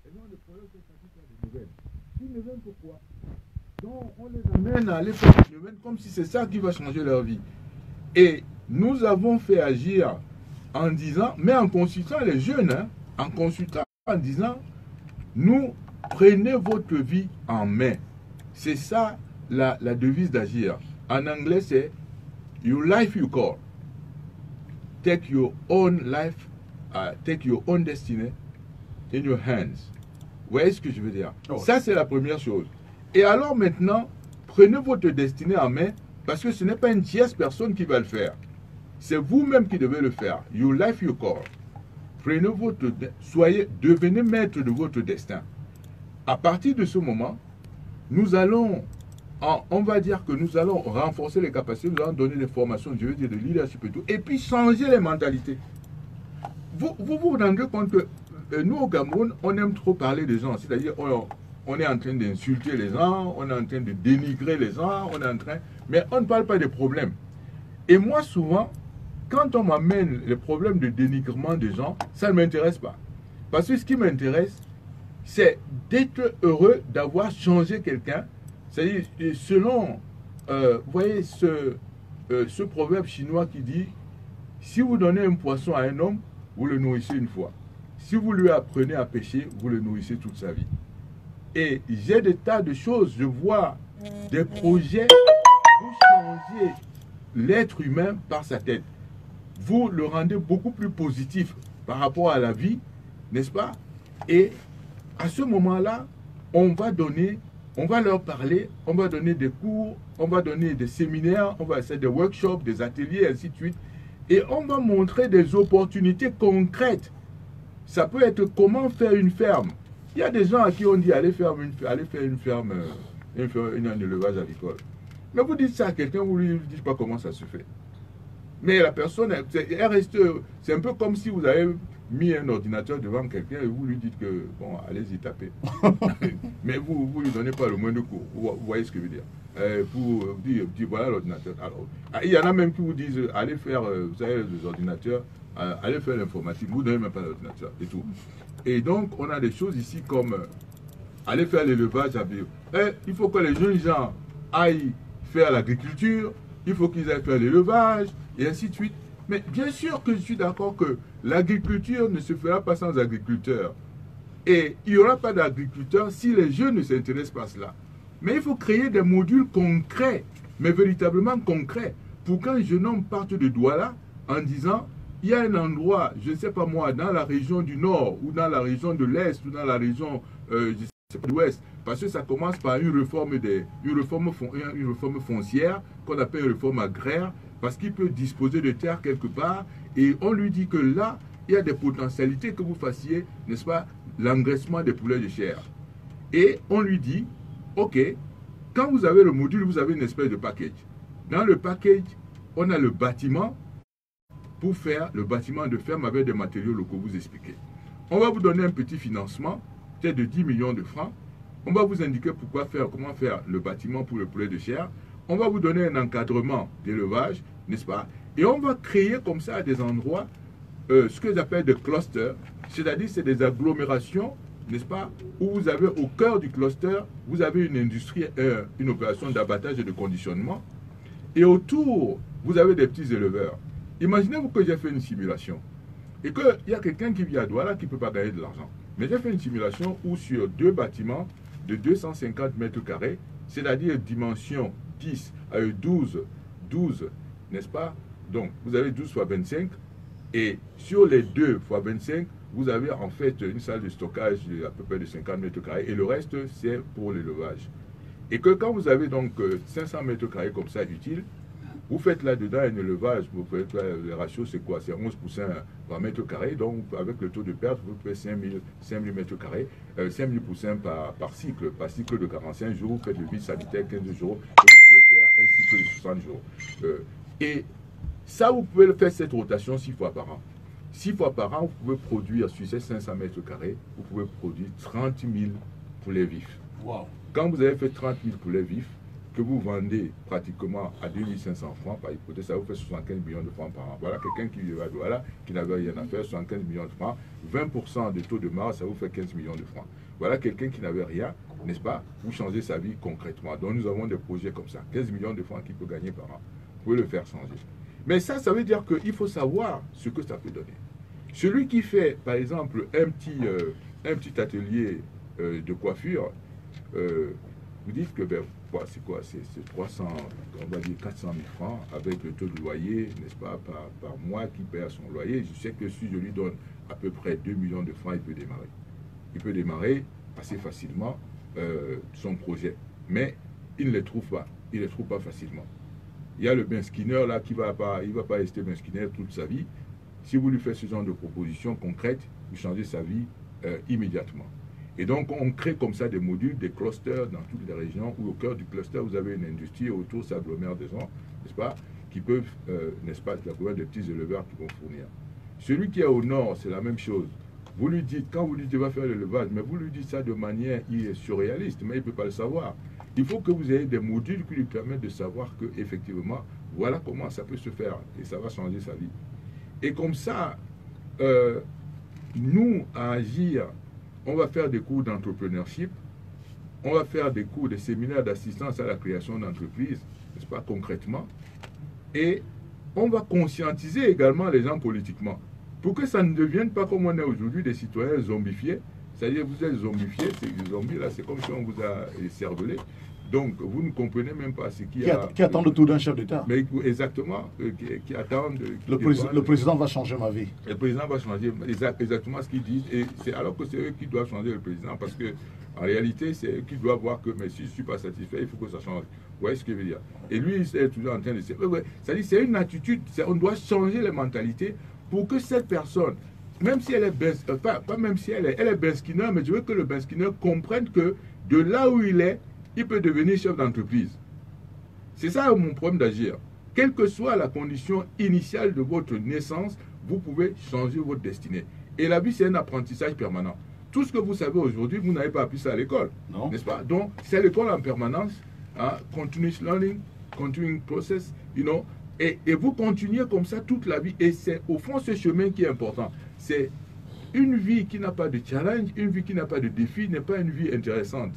Elles ont des problèmes, qu'elles sont parties faire des nouvelles. Une nouvelle, pourquoi? Donc, on les amène à aller faire des nouvelles comme si c'est ça qui va changer leur vie. Et nous avons fait agir en disant, mais en consultant les jeunes, en consultant, en disant, nous, prenez votre vie en main. C'est ça la devise d'agir. En anglais, c'est your life you call. Take your own life, take your own destiny in your hands. Vous voyez ce que je veux dire? Oh. Ça, c'est la première chose. Et alors maintenant, prenez votre destinée en main, parce que ce n'est pas une tierce personne qui va le faire. C'est vous-même qui devez le faire. Your life you call. Prenez devenez maître de votre destin. À partir de ce moment, nous allons, on va dire que nous allons renforcer les capacités, nous allons donner des formations, je veux dire, de leadership et tout, et puis changer les mentalités. Vous vous rendez compte que nous, au Cameroun, on aime trop parler des gens, c'est-à-dire on est en train d'insulter les gens, on est en train de dénigrer les gens, on est en train... Mais on ne parle pas des problèmes. Et moi, souvent, quand on m'amène les problèmes de dénigrement des gens, ça ne m'intéresse pas. Parce que ce qui m'intéresse, c'est d'être heureux d'avoir changé quelqu'un. C'est-à-dire, selon, vous voyez, ce proverbe chinois qui dit, si vous donnez un poisson à un homme, vous le nourrissez une fois. Si vous lui apprenez à pêcher, vous le nourrissez toute sa vie. Et j'ai des tas de choses, je vois des projets, vous changez l'être humain par sa tête. Vous le rendez beaucoup plus positif par rapport à la vie, n'est-ce pas? Et à ce moment-là, on va leur parler, on va donner des cours, on va donner des séminaires, on va faire des workshops, des ateliers, ainsi de suite. Et on va montrer des opportunités concrètes. Ça peut être comment faire une ferme. Il y a des gens à qui on dit allez faire une ferme, un élevage agricole. Mais vous dites ça à quelqu'un, vous ne lui dites pas comment ça se fait. Mais la personne, elle reste, c'est un peu comme si vous avez mis un ordinateur devant quelqu'un et vous lui dites que, bon, allez-y, tapez. Mais vous ne lui donnez pas le moindre cours. Vous voyez ce que je veux dire. Pour dire, voilà l'ordinateur. Alors, il y en a même qui vous disent, allez faire, vous savez, les ordinateurs, allez faire l'informatique. Vous ne donnez même pas l'ordinateur et tout. Et donc, on a des choses ici comme, aller faire l'élevage à bio. Il faut que les jeunes gens aillent faire l'agriculture, il faut qu'ils aillent faire l'élevage, et ainsi de suite. Mais bien sûr que je suis d'accord que l'agriculture ne se fera pas sans agriculteurs. Et il n'y aura pas d'agriculteurs si les jeunes ne s'intéressent pas à cela. Mais il faut créer des modules concrets, mais véritablement concrets, pour qu'un jeune homme parte de Douala en disant, il y a un endroit, je ne sais pas moi, dans la région du Nord, ou dans la région de l'Est, ou dans la région de l'Ouest, parce que ça commence par une réforme foncière, qu'on appelle une réforme agraire, parce qu'il peut disposer de terre quelque part, et on lui dit que là, il y a des potentialités que vous fassiez, n'est-ce pas, l'engraissement des poulets de chair. Et on lui dit, ok, quand vous avez le module, vous avez une espèce de package. Dans le package, on a le bâtiment pour faire le bâtiment de ferme avec des matériaux locaux, vous expliquez. On va vous donner un petit financement, peut-être de 10 millions de francs. On va vous indiquer comment faire le bâtiment pour le poulet de chair. On va vous donner un encadrement d'élevage, n'est-ce pas? Et on va créer comme ça à des endroits ce que j'appelle des clusters, c'est-à-dire c'est des agglomérations, n'est-ce pas, où vous avez au cœur du cluster, vous avez une industrie, une opération d'abattage et de conditionnement, et autour, vous avez des petits éleveurs. Imaginez-vous que j'ai fait une simulation, et qu'il y a quelqu'un qui vit à Douala qui ne peut pas gagner de l'argent. Mais j'ai fait une simulation où sur 2 bâtiments de 250 mètres carrés, c'est-à-dire dimension 10 à 12, n'est-ce pas? Donc, vous avez 12 fois 25, et sur les 2 fois 25, vous avez en fait une salle de stockage à peu près de 50 mètres carrés, et le reste, c'est pour l'élevage. Et que quand vous avez donc 500 mètres carrés comme ça utiles, vous faites là-dedans un élevage, vous faites, le ratio c'est quoi? C'est 11 poussins par mètre carré, donc avec le taux de perte, vous faites 5000 mètres carrés, 5000 poussins par cycle de 45 jours, vous faites le vide sanitaire 15 jours, et vous pouvez faire un cycle de 60 jours. Et ça, vous pouvez faire cette rotation 6 fois par an. 6 fois par an, vous pouvez produire sur ces 500 mètres carrés, vous pouvez produire 30 000 poulets vifs. Wow. Quand vous avez fait 30 000 poulets vifs, que vous vendez pratiquement à 2500 francs, par hypothèse, ça vous fait 75 millions de francs par an. Voilà quelqu'un qui vivait à Douala, qui n'avait rien à faire, 75 millions de francs, 20% de taux de marge, ça vous fait 15 millions de francs. Voilà quelqu'un qui n'avait rien, n'est-ce pas? Vous changez sa vie concrètement. Donc nous avons des projets comme ça, 15 millions de francs qu'il peut gagner par an. Vous pouvez le faire changer. Mais ça veut dire qu'il faut savoir ce que ça peut donner. Celui qui fait, par exemple, un petit atelier de coiffure, vous dites que ben, c'est quoi? C'est 300, on va dire 400 000 francs avec le taux de loyer, n'est-ce pas, par mois qui paie son loyer. Je sais que si je lui donne à peu près 2 millions de francs, il peut démarrer. Il peut démarrer assez facilement son projet. Mais il ne les trouve pas. Il ne les trouve pas facilement. Il y a le Ben Skinner là qui il va pas rester Ben Skinner toute sa vie. Si vous lui faites ce genre de propositions concrètes, vous changez sa vie immédiatement. Et donc, on crée comme ça des modules, des clusters dans toutes les régions où au cœur du cluster, vous avez une industrie et autour s'agglomèrent des gens, n'est-ce pas, qui peuvent, n'est-ce pas, des petits éleveurs qui vont fournir. Celui qui est au nord, c'est la même chose. Vous lui dites, quand vous lui dites, il va faire l'élevage, mais vous lui dites ça de manière surréaliste, mais il ne peut pas le savoir. Il faut que vous ayez des modules qui lui permettent de savoir que, effectivement, voilà comment ça peut se faire et ça va changer sa vie. Et comme ça, nous, à Agir, on va faire des cours d'entrepreneurship, on va faire des cours, des séminaires d'assistance à la création d'entreprises, n'est-ce pas, concrètement, et on va conscientiser également les gens politiquement, pour que ça ne devienne pas comme on est aujourd'hui des citoyens zombifiés, c'est-à-dire vous êtes zombifiés, c'est des zombies là, c'est comme si on vous a cervelé. Donc, vous ne comprenez même pas ce qui attend le tour d'un chef d'État. Mais exactement, qui attend... Le président va changer ma vie. Le président va changer exactement ce qu'ils disent. Et c'est alors que c'est eux qui doivent changer le président. Parce que en réalité, c'est eux qui doivent voir que, mais si je ne suis pas satisfait, il faut que ça change. Vous voyez ce que je veux dire? Et lui, il est toujours en train de dire... C'est-à-dire, c'est une attitude, on doit changer les mentalités pour que cette personne, même si elle est... pas même si elle est Ben Skinner, mais je veux que le Ben Skinner comprenne que de là où il est, il peut devenir chef d'entreprise. C'est ça mon problème d'Agir. Quelle que soit la condition initiale de votre naissance, vous pouvez changer votre destinée. Et la vie, c'est un apprentissage permanent. Tout ce que vous savez aujourd'hui, vous n'avez pas appris ça à l'école. N'est-ce pas? Donc, c'est l'école en permanence. Hein, continuous learning, continuing process, you know. Et vous continuez comme ça toute la vie. Et c'est au fond ce chemin qui est important. C'est une vie qui n'a pas de challenge, une vie qui n'a pas de défi, n'est pas une vie intéressante.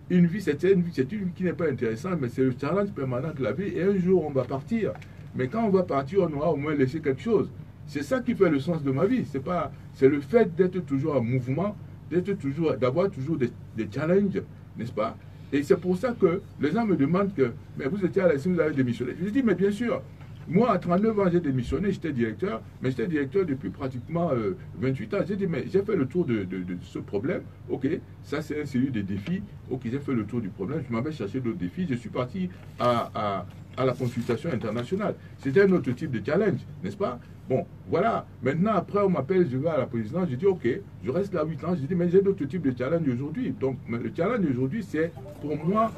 Une vie, c'est une vie qui n'est pas intéressante, mais c'est le challenge permanent de la vie. Et un jour, on va partir. Mais quand on va partir, on aura au moins laissé quelque chose. C'est ça qui fait le sens de ma vie. C'est le fait d'être toujours en mouvement, d'avoir toujours des challenges, n'est-ce pas? Et c'est pour ça que les gens me demandent que, mais vous étiez à la CIM, vous avez démissionné. Je dis, mais bien sûr. Moi, à 39 ans, j'ai démissionné, j'étais directeur, mais j'étais directeur depuis pratiquement 28 ans. J'ai dit, mais j'ai fait le tour de ce problème. Ok, ça c'est un série de défis. Ok, j'ai fait le tour du problème. Je m'avais cherché d'autres défis. Je suis parti à à la consultation internationale. C'était un autre type de challenge, n'est-ce pas? Bon, voilà. Maintenant, après, on m'appelle, je vais à la présidence, je dis, OK, je reste là 8 ans. Je dis, mais j'ai d'autres types de challenge aujourd'hui. Donc, le challenge aujourd'hui, c'est, pour moi,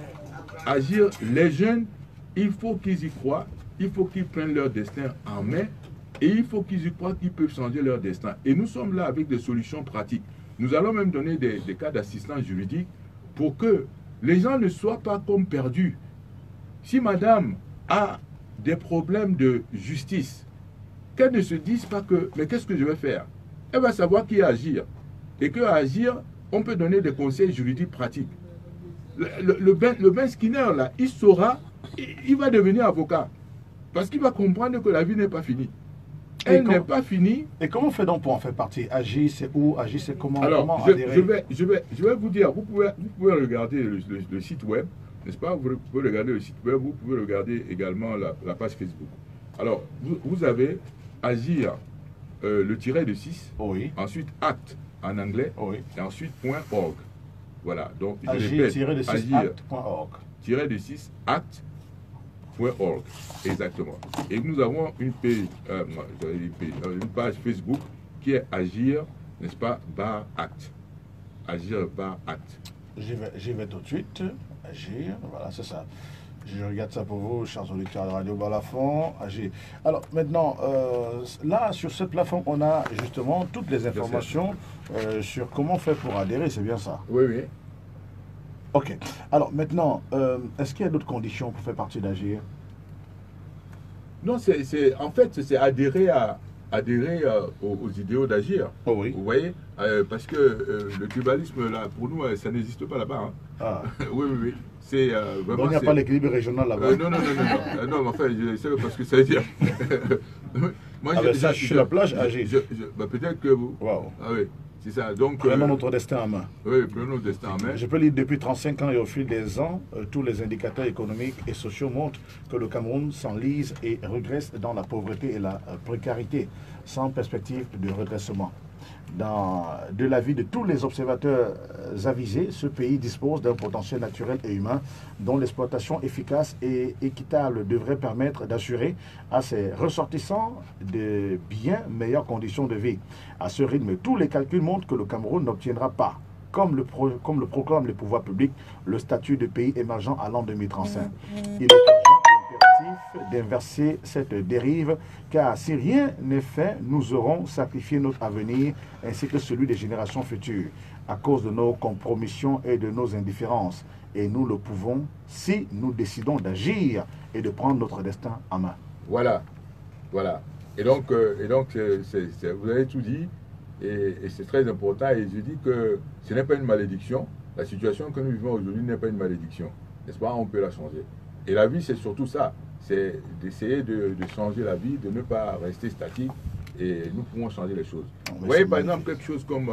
agir. Les jeunes, il faut qu'ils y croient, il faut qu'ils prennent leur destin en main, et il faut qu'ils y croient qu'ils peuvent changer leur destin. Et nous sommes là avec des solutions pratiques. Nous allons même donner des cas d'assistance juridique pour que les gens ne soient pas comme perdus. Si madame a des problèmes de justice, qu'elle ne se dise pas que, mais qu'est-ce que je vais faire? Elle va savoir qui agir. Et qu'à agir, on peut donner des conseils juridiques pratiques. Le Ben Skinner, là, il saura, il va devenir avocat. Parce qu'il va comprendre que la vie n'est pas finie. Elle n'est pas finie. Et comment on fait donc pour en faire partie? Agir, c'est où? Agir, c'est comment? Alors, comment je vais vous dire, vous pouvez regarder le site web, n'est-ce pas? Vous pouvez regarder le site web, vous pouvez regarder également la page Facebook. Alors, vous avez Agir, le tiret de 6, oui. Ensuite acte en anglais, oui. Et ensuite .org. Voilà, donc je répète, agir-acte.org. -6 acte.org, exactement. Et nous avons une page Facebook qui est Agir, n'est-ce pas, /acte. Agir /acte. J'y vais tout de suite. Agir, voilà, c'est ça. Je regarde ça pour vous, chers auditeurs de Radio Balafon. Agir. Alors, maintenant, là, sur cette plateforme, on a justement toutes les informations sur comment faire pour adhérer, c'est bien ça? Oui, oui. Ok. Alors, maintenant, est-ce qu'il y a d'autres conditions pour faire partie d'Agir? Non, en fait, c'est adhérer aux idéaux d'Agir. Oh oui. Vous voyez, parce que le tribalisme, là, pour nous, ça n'existe pas là-bas. Hein. Ah. Oui, oui, oui. C'est vraiment. Donc, il n'y a pas l'équilibre régional là-bas. Non, non, enfin, je sais pas ce que ça veut dire. Moi, je suis sur la plage, Agir. Peut-être que vous. Waouh. Ah oui. C'est ça. Donc, prenons notre destin en main. Oui, prenons notre destin en main. Je peux lire depuis 35 ans et au fil des ans, tous les indicateurs économiques et sociaux montrent que le Cameroun s'enlise et regresse dans la pauvreté et la précarité, sans perspective de redressement. De l'avis de tous les observateurs avisés, ce pays dispose d'un potentiel naturel et humain dont l'exploitation efficace et équitable devrait permettre d'assurer à ses ressortissants de bien meilleures conditions de vie. À ce rythme, tous les calculs montrent que le Cameroun n'obtiendra pas, comme le proclament les pouvoirs publics, le statut de pays émergent à l'an 2035. Il est impératif d'inverser cette dérive, car si rien n'est fait, nous aurons sacrifié notre avenir ainsi que celui des générations futures à cause de nos compromissions et de nos indifférences. Et nous le pouvons si nous décidons d'agir et de prendre notre destin en main. Voilà, voilà. Et donc vous avez tout dit, et c'est très important. Et je dis que ce n'est pas une malédiction. La situation que nous vivons aujourd'hui n'est pas une malédiction. N'est-ce pas? On peut la changer. Et la vie, c'est surtout ça. C'est d'essayer de changer la vie, de ne pas rester statique, et nous pouvons changer les choses. Vous voyez, par exemple, quelque chose comme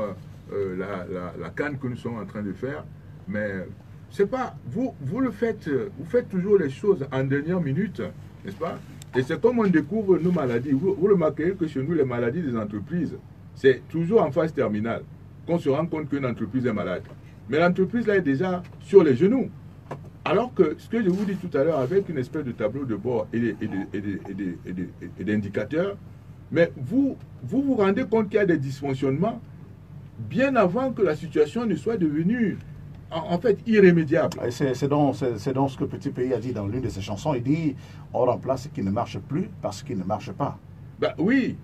la canne que nous sommes en train de faire, mais c'est pas, vous faites toujours les choses en dernière minute, n'est-ce pas? Et c'est comme on découvre nos maladies. Vous remarquez que chez nous, les maladies des entreprises, c'est toujours en phase terminale qu'on se rend compte qu'une entreprise est malade. Mais l'entreprise, là, est déjà sur les genoux. Alors que ce que je vous dis tout à l'heure, avec une espèce de tableau de bord et d'indicateurs, mais vous rendez compte qu'il y a des dysfonctionnements bien avant que la situation ne soit devenue, en fait, irrémédiable. C'est donc ce que Petit Pays a dit dans l'une de ses chansons. Il dit, on remplace ce qui ne marche plus parce qu'il ne marche pas. Ben oui,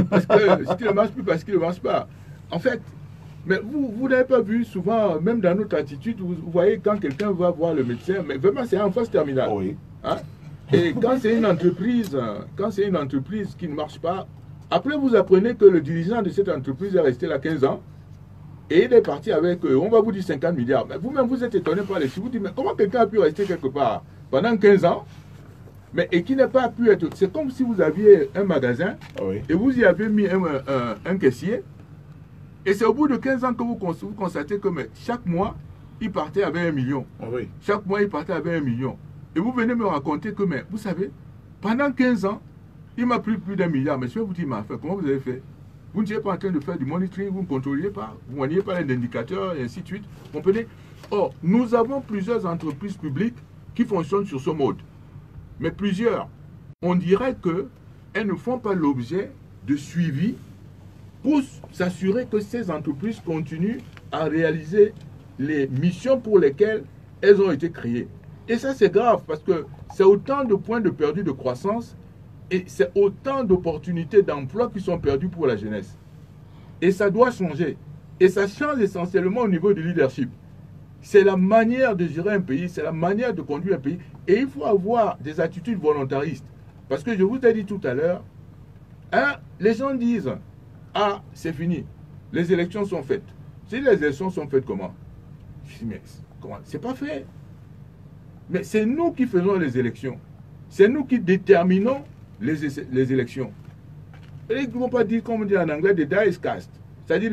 parce que ce qui ne marche plus parce qu'il ne marche pas. En fait, mais vous n'avez pas vu souvent, même dans notre attitude, vous voyez quand quelqu'un va voir le médecin, mais vraiment c'est en phase terminale. Oui. Hein? Et quand c'est une entreprise, qui ne marche pas, après vous apprenez que le dirigeant de cette entreprise est resté là 15 ans, et il est parti avec, on va vous dire 50 milliards. Mais vous-même vous êtes étonné par les chiffres, vous dites, mais comment quelqu'un a pu rester quelque part pendant 15 ans, mais et qui n'a pas pu être... C'est comme si vous aviez un magasin, oui, et vous y avez mis un caissier. Et c'est au bout de 15 ans que vous constatez que chaque mois, il partait avec 1 million. Ah oui. Chaque mois, il partait avec 1 million. Et vous venez me raconter que, mais vous savez, pendant 15 ans, il m'a pris plus d'1 milliard. Mais je vais vous dire, comment vous avez fait? Vous n'étiez pas en train de faire du monitoring, vous ne contrôliez pas, vous ne voyez pas les indicateurs, et ainsi de suite. Vous comprenez? Or, nous avons plusieurs entreprises publiques qui fonctionnent sur ce mode. mais plusieurs. On dirait qu'elles ne font pas l'objet de suivi pour s'assurer que ces entreprises continuent à réaliser les missions pour lesquelles elles ont été créées. Et ça, c'est grave parce que c'est autant de points de perdu de croissance et c'est autant d'opportunités d'emploi qui sont perdues pour la jeunesse. Et ça doit changer. Et ça change essentiellement au niveau du leadership. C'est la manière de gérer un pays, c'est la manière de conduire un pays. Et il faut avoir des attitudes volontaristes. Parce que je vous ai dit tout à l'heure, hein, les gens disent, ah, c'est fini, les élections sont faites. Si les élections sont faites, comment? Je dis, mais comment? C'est pas fait. Mais c'est nous qui faisons les élections. C'est nous qui déterminons les élections. Et ils ne vont pas dire, comme on dit en anglais, the die is cast. C'est-à-dire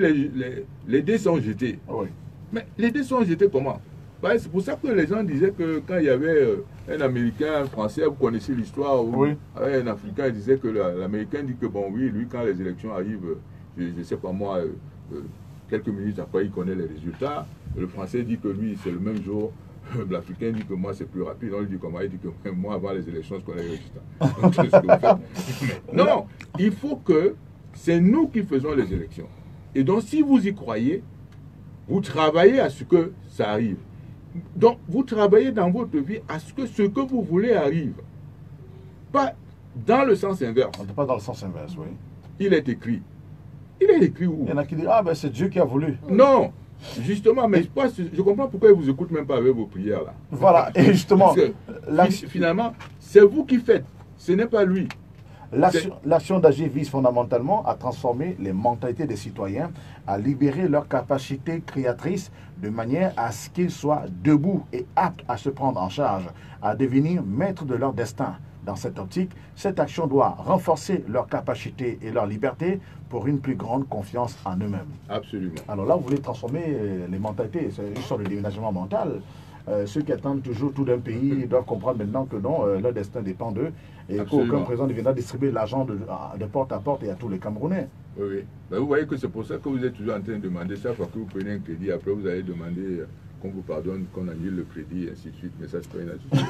les dés sont jetés. Oui. Mais les dés sont jetés comment? Ben, c'est pour ça que les gens disaient que quand il y avait un Américain, un Français, vous connaissez l'histoire, où un Africain disait que l'Américain dit que bon oui, lui quand les élections arrivent, je ne sais pas moi, quelques minutes après il connaît les résultats. Le Français dit que lui c'est le même jour. L'Africain dit que moi c'est plus rapide. On lui dit comment? Il dit que moi avant les élections je connais les résultats. Donc, c'est ce que vous faites. Non, il faut que c'est nous qui faisons les élections. Et donc si vous y croyez, vous travaillez à ce que ça arrive. Donc, vous travaillez dans votre vie à ce que vous voulez arrive. Pas dans le sens inverse. Pas dans le sens inverse, oui. Il est écrit. Il est écrit où? Il y en a qui disent, ah ben c'est Dieu qui a voulu. Non, justement, mais je comprends pourquoi ils ne vous écoutent même pas avec vos prières là. Voilà, et justement. Finalement, c'est vous qui faites, ce n'est pas lui. L'action d'agir vise fondamentalement à transformer les mentalités des citoyens, à libérer leurs capacités créatrices de manière à ce qu'ils soient debout et aptes à se prendre en charge, à devenir maîtres de leur destin. Dans cette optique, cette action doit renforcer leurs capacités et leur liberté pour une plus grande confiance en eux-mêmes. Absolument. Alors là, vous voulez transformer les mentalités, c'est une sorte de déménagement mental. Ceux qui attendent toujours tout d'un pays doivent comprendre maintenant que non, leur destin dépend d'eux et qu'aucun président ne viendra distribuer l'argent de porte à porte et à tous les Camerounais. Oui, oui. Ben, vous voyez que c'est pour ça que vous êtes toujours en train de demander, chaque fois que vous prenez un crédit, après vous allez demander qu'on vous pardonne, qu'on annule le crédit, et ainsi de suite. Mais ça, c'est pas une injustice.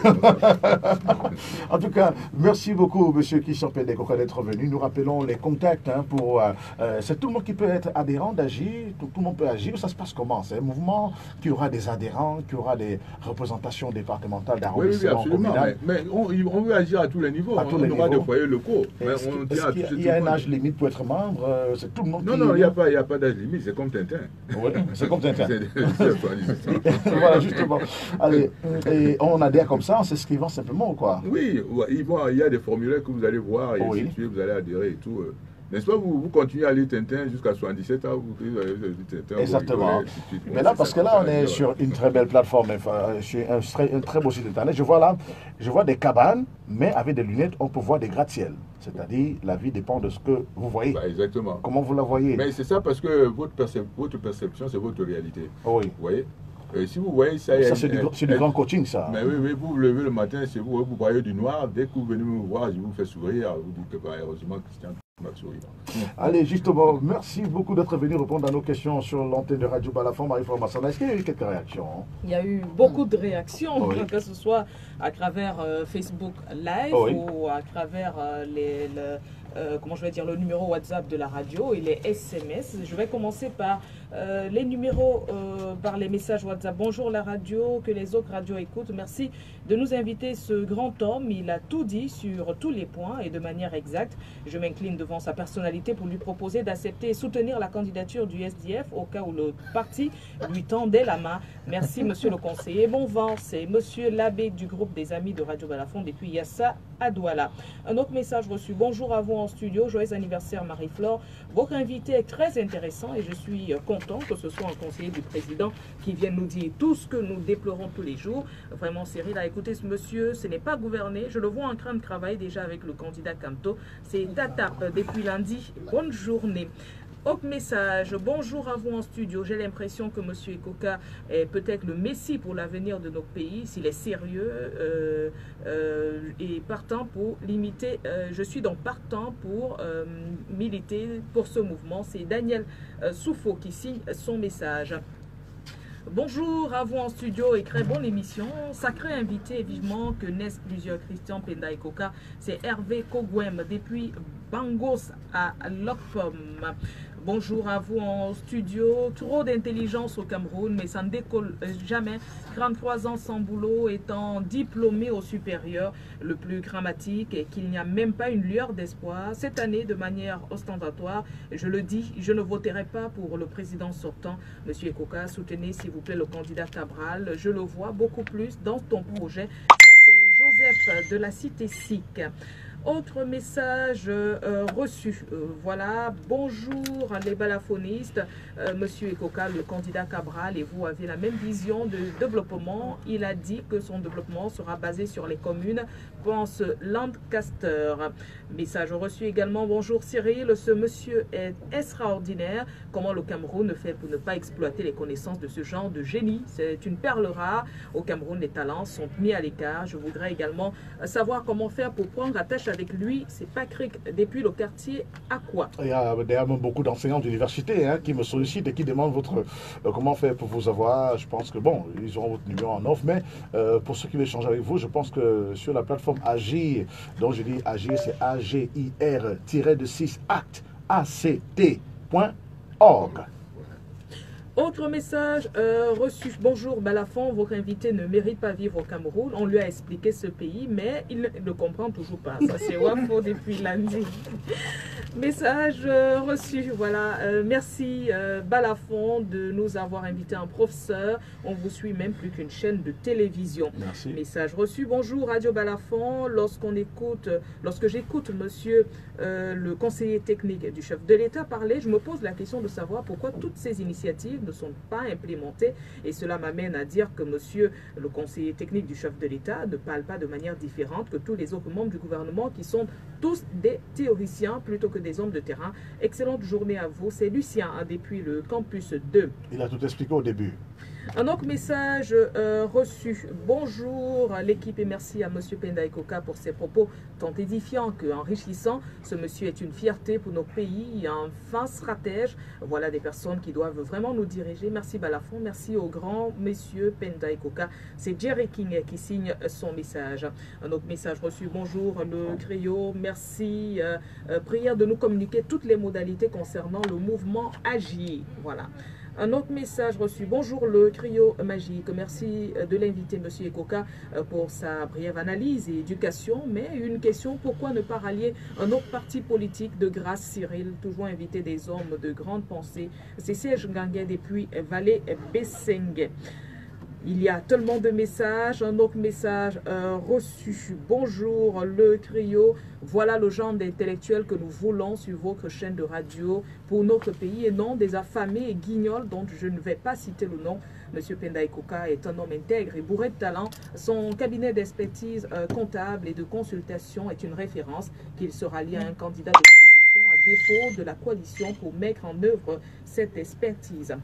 En tout cas, merci beaucoup, M. Christian Pédé-Coca, d'être venu. Nous rappelons les contacts pour... c'est tout le monde qui peut être adhérent d'Agir, tout le monde peut agir. Ça se passe comment? C'est un mouvement qui aura des adhérents, qui aura des représentations départementales d'arrondissement. Oui, absolument. Mais on veut agir à tous les niveaux. On aura des foyers locaux. Il y a un âge limite pour être membre? C'est tout le monde qui... Non, il n'y a pas d'âge limite. C'est comme Tintin. Oui, c'est comme Tintin. Voilà, justement. Allez, et on adhère comme ça en s'inscrivant simplement ou quoi? Oui, il y a des formulaires que vous allez voir et ainsi de suite, vous allez adhérer et tout. N'est-ce pas, vous continuez à lire Tintin jusqu'à 77 ans, vous allez lire Tintin. Exactement. Mais là, parce que là, on est sur une très belle plateforme, sur un très beau site internet. Je vois des cabanes, mais avec des lunettes, on peut voir des gratte-ciel. C'est-à-dire, la vie dépend de ce que vous voyez. Bah, exactement. Comment vous la voyez? Mais c'est ça parce que votre perception, c'est votre réalité. Oui. Vous voyez? Si vous voyez ça... c'est du grand coaching, ça. Mais oui, vous vous levez le matin, vous voyez du noir, dès que vous venez me voir, je vous fais sourire, vous dites que bah, heureusement Christian m'a souri. Allez, justement, merci beaucoup d'être venu répondre à nos questions sur l'antenne de Radio Balafon, Marie-Flore Massana. Est-ce qu'il y a eu quelques réactions? Il y a eu beaucoup de réactions, que ce soit à travers Facebook Live ou à travers comment je vais dire, le numéro WhatsApp de la radio et les SMS. Je vais commencer par les numéros, par les messages WhatsApp. Bonjour la radio, que les autres radios écoutent. Merci de nous inviter ce grand homme. Il a tout dit sur tous les points et de manière exacte. Je m'incline devant sa personnalité pour lui proposer d'accepter et soutenir la candidature du SDF au cas où le parti lui tendait la main. Merci monsieur le conseiller. Bon vent, c'est monsieur l'abbé du groupe des amis de Radio Balafon depuis Yassa à Douala. Un autre message reçu. Bonjour à vous en studio. Joyeux anniversaire Marie-Flore. Votre invité est très intéressant et je suis content que ce soit un conseiller du président qui vienne nous dire tout ce que nous déplorons tous les jours. Vraiment, Cyril a écouté ce monsieur. Ce n'est pas gouverné. Je le vois en train de travailler déjà avec le candidat Camto. C'est Tatap depuis lundi. Bonne journée. Autre message, bonjour à vous en studio. J'ai l'impression que M. Ekoka est peut-être le messie pour l'avenir de notre pays, s'il est sérieux et partant pour limiter. Je suis donc partant pour militer pour ce mouvement. C'est Daniel Soufo qui signe son message. Bonjour à vous en studio et très bonne émission. Sacré invité, vivement que naissent plusieurs Christian Penda et Coca. C'est Hervé Kogwem depuis Bangos à Lokpom. Bonjour à vous en studio. Trop d'intelligence au Cameroun, mais ça ne décolle jamais. 33 ans sans boulot, étant diplômé au supérieur, le plus dramatique est qu'il n'y a même pas une lueur d'espoir. Cette année, de manière ostentatoire, je le dis, je ne voterai pas pour le président sortant. Monsieur Ekoka, soutenez s'il vous plaît le candidat Cabral. Je le vois beaucoup plus dans ton projet. Ça, c'est Joseph de la Cité SIC. Autre message reçu, voilà, bonjour les balafoninistes, Monsieur Ekoka, le candidat Cabral et vous avez la même vision de développement. Il a dit que son développement sera basé sur les communes, pense Lancaster. Message reçu également, bonjour Cyril, ce monsieur est extraordinaire. Comment le Cameroun fait pour ne pas exploiter les connaissances de ce genre de génie? C'est une perle rare. Au Cameroun, les talents sont mis à l'écart. Je voudrais également savoir comment faire pour prendre attache avec lui. C'est Patrick depuis le quartier Aqua. Il y a d'ailleurs beaucoup d'enseignants d'université qui me sollicitent et qui demandent votre comment faire pour vous avoir. Je pense que bon, ils auront votre numéro en offre, mais pour ceux qui veulent échanger avec vous, je pense que sur la plateforme Agir, donc je dis Agir, c'est AGIR-6 ACT.org. Autre message reçu. Bonjour Balafon, votre invité ne mérite pas vivre au Cameroun. On lui a expliqué ce pays, mais il ne comprend toujours pas. Ça, c'est Wafo depuis lundi. Message reçu. Voilà. Merci Balafon de nous avoir invité un professeur. On vous suit même plus qu'une chaîne de télévision. Merci. Message reçu. Bonjour Radio Balafon. Lorsque j'écoute monsieur le conseiller technique du chef de l'État parler, je me pose la question de savoir pourquoi toutes ces initiatives ne sont pas implémentées, et cela m'amène à dire que monsieur le conseiller technique du chef de l'État ne parle pas de manière différente que tous les autres membres du gouvernement qui sont tous des théoriciens plutôt que des hommes de terrain. Excellente journée à vous, c'est Lucien depuis le campus 2. Il a tout expliqué au début. Un autre message reçu. Bonjour l'équipe et merci à monsieur Penda Ekoka pour ses propos tant édifiants qu'enrichissants. Ce monsieur est une fierté pour nos pays, un fin stratège. Voilà des personnes qui doivent vraiment nous diriger. Merci Balafon, merci au grand monsieur Penda Ekoka. C'est Jerry King qui signe son message. Un autre message reçu. Bonjour le Griot, merci. Prière de nous communiquer toutes les modalités concernant le mouvement Agir. Voilà. Un autre message reçu. Bonjour le Griot magique. Merci de l'inviter monsieur Ekoka pour sa brève analyse et éducation. Mais une question, pourquoi ne pas rallier un autre parti politique de grâce Cyril, toujours inviter des hommes de grande pensée. C'est Serge Ganguet depuis Vallée Bessengue. Il y a tellement de messages. Un autre message reçu. Bonjour le Griot. Voilà le genre d'intellectuels que nous voulons sur votre chaîne de radio pour notre pays et non des affamés et guignols dont je ne vais pas citer le nom. Monsieur Penda Ekoka est un homme intègre et bourré de talent. Son cabinet d'expertise comptable et de consultation est une référence qu'il se rallie à un candidat d'opposition à défaut de la coalition pour mettre en œuvre cette expertise.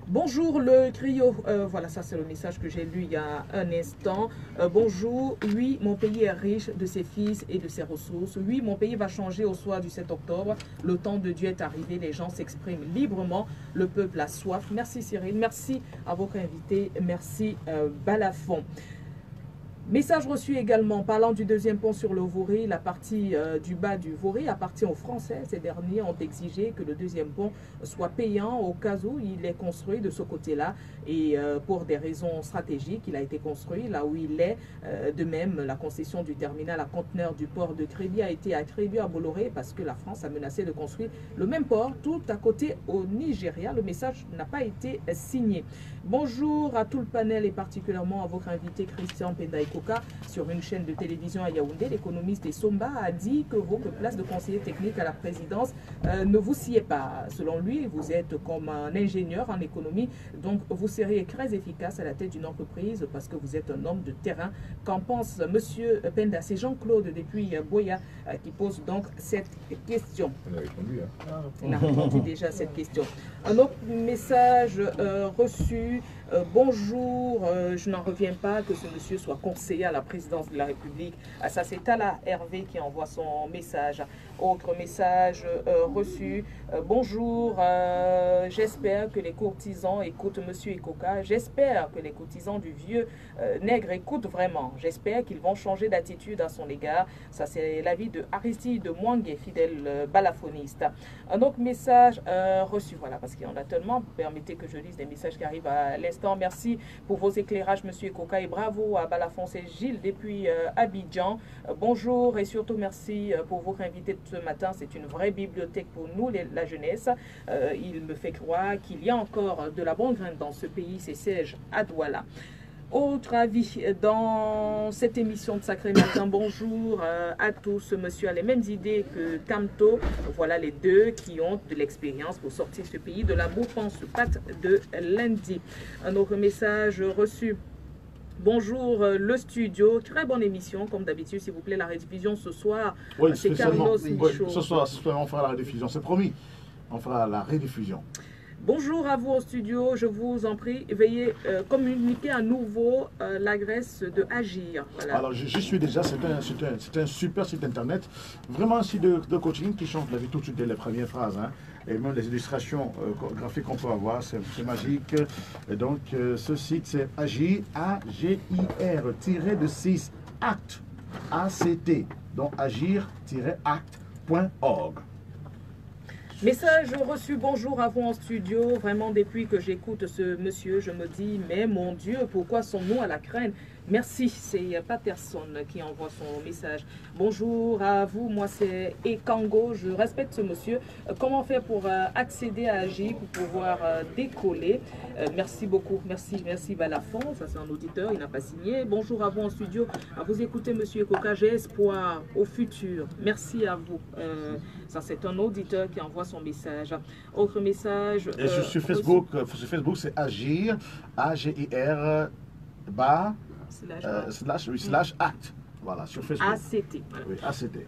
Bonjour le Griot, voilà ça c'est le message que j'ai lu il y a un instant. Bonjour, oui mon pays est riche de ses fils et de ses ressources. Oui mon pays va changer au soir du 7 octobre. Le temps de Dieu est arrivé, les gens s'expriment librement. Le peuple a soif. Merci Cyril, merci à votre invité, merci Balafon. Message reçu également, parlant du deuxième pont sur le Vouri, la partie du bas du Vouri appartient aux Français. Ces derniers ont exigé que le deuxième pont soit payant au cas où il est construit de ce côté-là. Et pour des raisons stratégiques, il a été construit là où il est. De même, la concession du terminal à conteneurs du port de Créby a été attribuée à Bolloré parce que la France a menacé de construire le même port tout à côté au Nigeria. Le message n'a pas été signé. Bonjour à tout le panel et particulièrement à votre invité Christian Penda Ekoka. Sur une chaîne de télévision à Yaoundé, l'économiste Essomba a dit que votre place de conseiller technique à la présidence ne vous sied pas. Selon lui, vous êtes comme un ingénieur en économie, donc vous serez très efficace à la tête d'une entreprise parce que vous êtes un homme de terrain. Qu'en pense monsieur Penda? C'est Jean-Claude depuis Boya qui pose donc cette question. On a répondu, hein. Il a répondu déjà à cette question. Un autre message reçu. Bonjour, je n'en reviens pas que ce monsieur soit conseiller à la présidence de la République. Ça, c'est Tala Hervé qui envoie son message. Autre message reçu. Bonjour, j'espère que les courtisans écoutent monsieur Ekoka. J'espère que les courtisans du vieux nègre écoutent vraiment. J'espère qu'ils vont changer d'attitude à son égard. Ça, c'est l'avis de Aristide Mwangue, fidèle balafoniste. Un autre message reçu, voilà, parce qu'il y en a tellement. Permettez que je lise des messages qui arrivent à l'instant. Merci pour vos éclairages, monsieur Ekoka, et bravo à Balafon. C'est Gilles depuis Abidjan. Bonjour et surtout merci pour votre invité de ce matin. C'est une vraie bibliothèque pour nous, la jeunesse. Il me fait croire qu'il y a encore de la bonne graine dans ce pays. C'est Serge à Douala. Autre avis dans cette émission de Sacré Matin. Bonjour à tous. Monsieur a les mêmes idées que Kamto. Voilà les deux qui ont de l'expérience pour sortir ce pays de la bouffance patte de lundi. Un autre message reçu. Bonjour le studio, très bonne émission comme d'habitude, s'il vous plaît, la rediffusion ce soir. Oui, c'est Carlos Michaud. Ce soir, on fera la rediffusion, c'est promis. On fera la rediffusion. Bonjour à vous au studio, je vous en prie, veuillez communiquer à nouveau l'adresse de Agir. Voilà. Alors, je suis déjà, c'est un super site internet, vraiment un site de coaching qui change la vie tout de suite dès les premières phrases. Hein. Et même les illustrations graphiques qu'on peut avoir, c'est magique. Et donc, ce site, c'est Agir, A-G-I-R-6 Act, A-C-T, donc agir-act.org. Message reçu, bonjour à vous en studio. Vraiment, depuis que j'écoute ce monsieur, je me dis, mais mon Dieu, pourquoi sommes-nous à la crainte? Merci, c'est Patterson qui envoie son message. Bonjour à vous, moi c'est Ekango, je respecte ce monsieur. Comment faire pour accéder à Agir, pour pouvoir décoller? Merci beaucoup, merci Balafon, ça c'est un auditeur, il n'a pas signé. Bonjour à vous en studio, à vous écouter monsieur Ekoka, j'ai espoir au futur. Merci à vous. Ça c'est un auditeur qui envoie son message. Autre message. Et sur Facebook, c'est Agir, A-G-I-R, bas. /act. Voilà, sur Facebook. ACT. Voilà. Oui, ACT.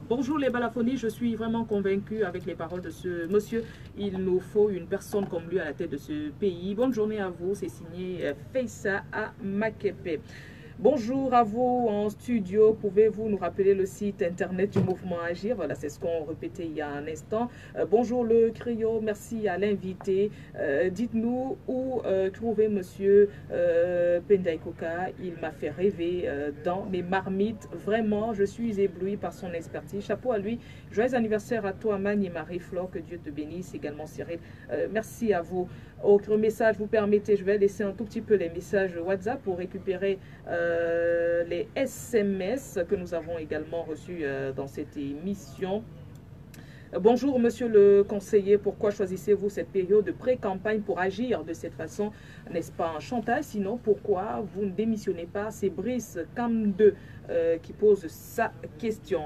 Bonjour les balafonies, je suis vraiment convaincu avec les paroles de ce monsieur. Il nous faut une personne comme lui à la tête de ce pays. Bonne journée à vous, c'est signé Feissa à Makepe. Bonjour à vous en studio. Pouvez-vous nous rappeler le site internet du mouvement Agir? Voilà, c'est ce qu'on répétait il y a un instant. Bonjour le Crio, merci à l'invité. Dites-nous où trouver monsieur Penda Ekoka. Il m'a fait rêver dans mes marmites. Vraiment, je suis ébloui par son expertise. Chapeau à lui. Joyeux anniversaire à toi, Magne et Marie-Flore. Que Dieu te bénisse. Également, Cyril. Merci à vous. Autre message, vous permettez, je vais laisser un tout petit peu les messages WhatsApp pour récupérer les SMS que nous avons également reçus dans cette émission. Bonjour monsieur le conseiller, pourquoi choisissez-vous cette période de pré-campagne pour agir de cette façon? N'est-ce pas un chantage? Sinon, pourquoi vous ne démissionnez pas? C'est Brice Cam2 qui pose sa question.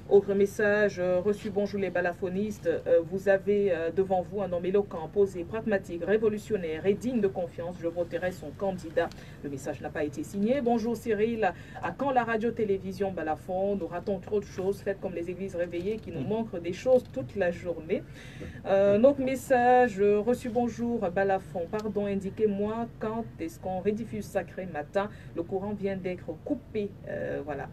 Autre message reçu, bonjour les balaphonistes, vous avez devant vous un homme éloquent, posé, pragmatique, révolutionnaire et digne de confiance, je voterai son candidat. Le message n'a pas été signé. Bonjour Cyril, à quand la radio-télévision Balafon? Nous ratons trop de choses, faites comme les églises réveillées qui nous montrent des choses toute la journée. Notre message reçu, bonjour Balafon, pardon, indiquez-moi quand est-ce qu'on rediffuse Sacré Matin? Le courant vient d'être coupé, voilà.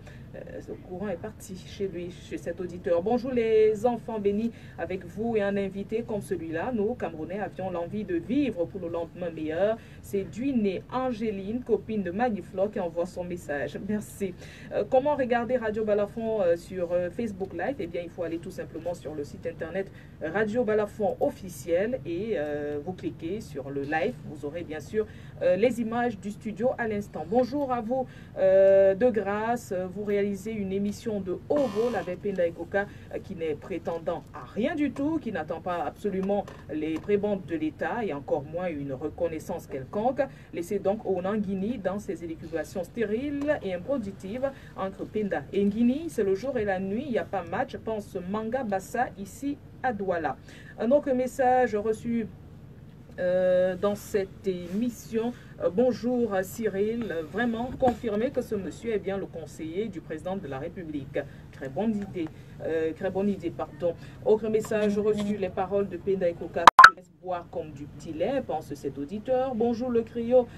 Le courant est parti chez lui, chez cet auditeur. Bonjour les enfants bénis, avec vous et un invité comme celui-là, nous, Camerounais, avions l'envie de vivre pour le lendemain meilleur. C'est Duiné Angéline, copine de Magniflo, qui envoie son message. Merci. Comment regarder Radio Balafon sur Facebook Live? Eh bien, il faut aller tout simplement sur le site internet Radio Balafon officiel et vous cliquez sur le live. Vous aurez bien sûr les images du studio à l'instant. Bonjour à vous de grâce, vous réalisez une émission de haut vol avec Penda Ekoka qui n'est prétendant à rien du tout, qui n'attend pas absolument les prébendes de l'État et encore moins une reconnaissance quelconque. Laissez donc Onangini dans ses élucubrations stériles et improductives entre Penda et Ngini. C'est le jour et la nuit, il n'y a pas match, pense Manga Bassa ici à Douala. Un autre message reçu dans cette émission. Bonjour Cyril, vraiment confirmé que ce monsieur est bien le conseiller du président de la République. Très bonne idée, pardon. Autre message reçu, les paroles de Penda Ekoka. Boire comme du petit lait, pense cet auditeur. Bonjour le Crio.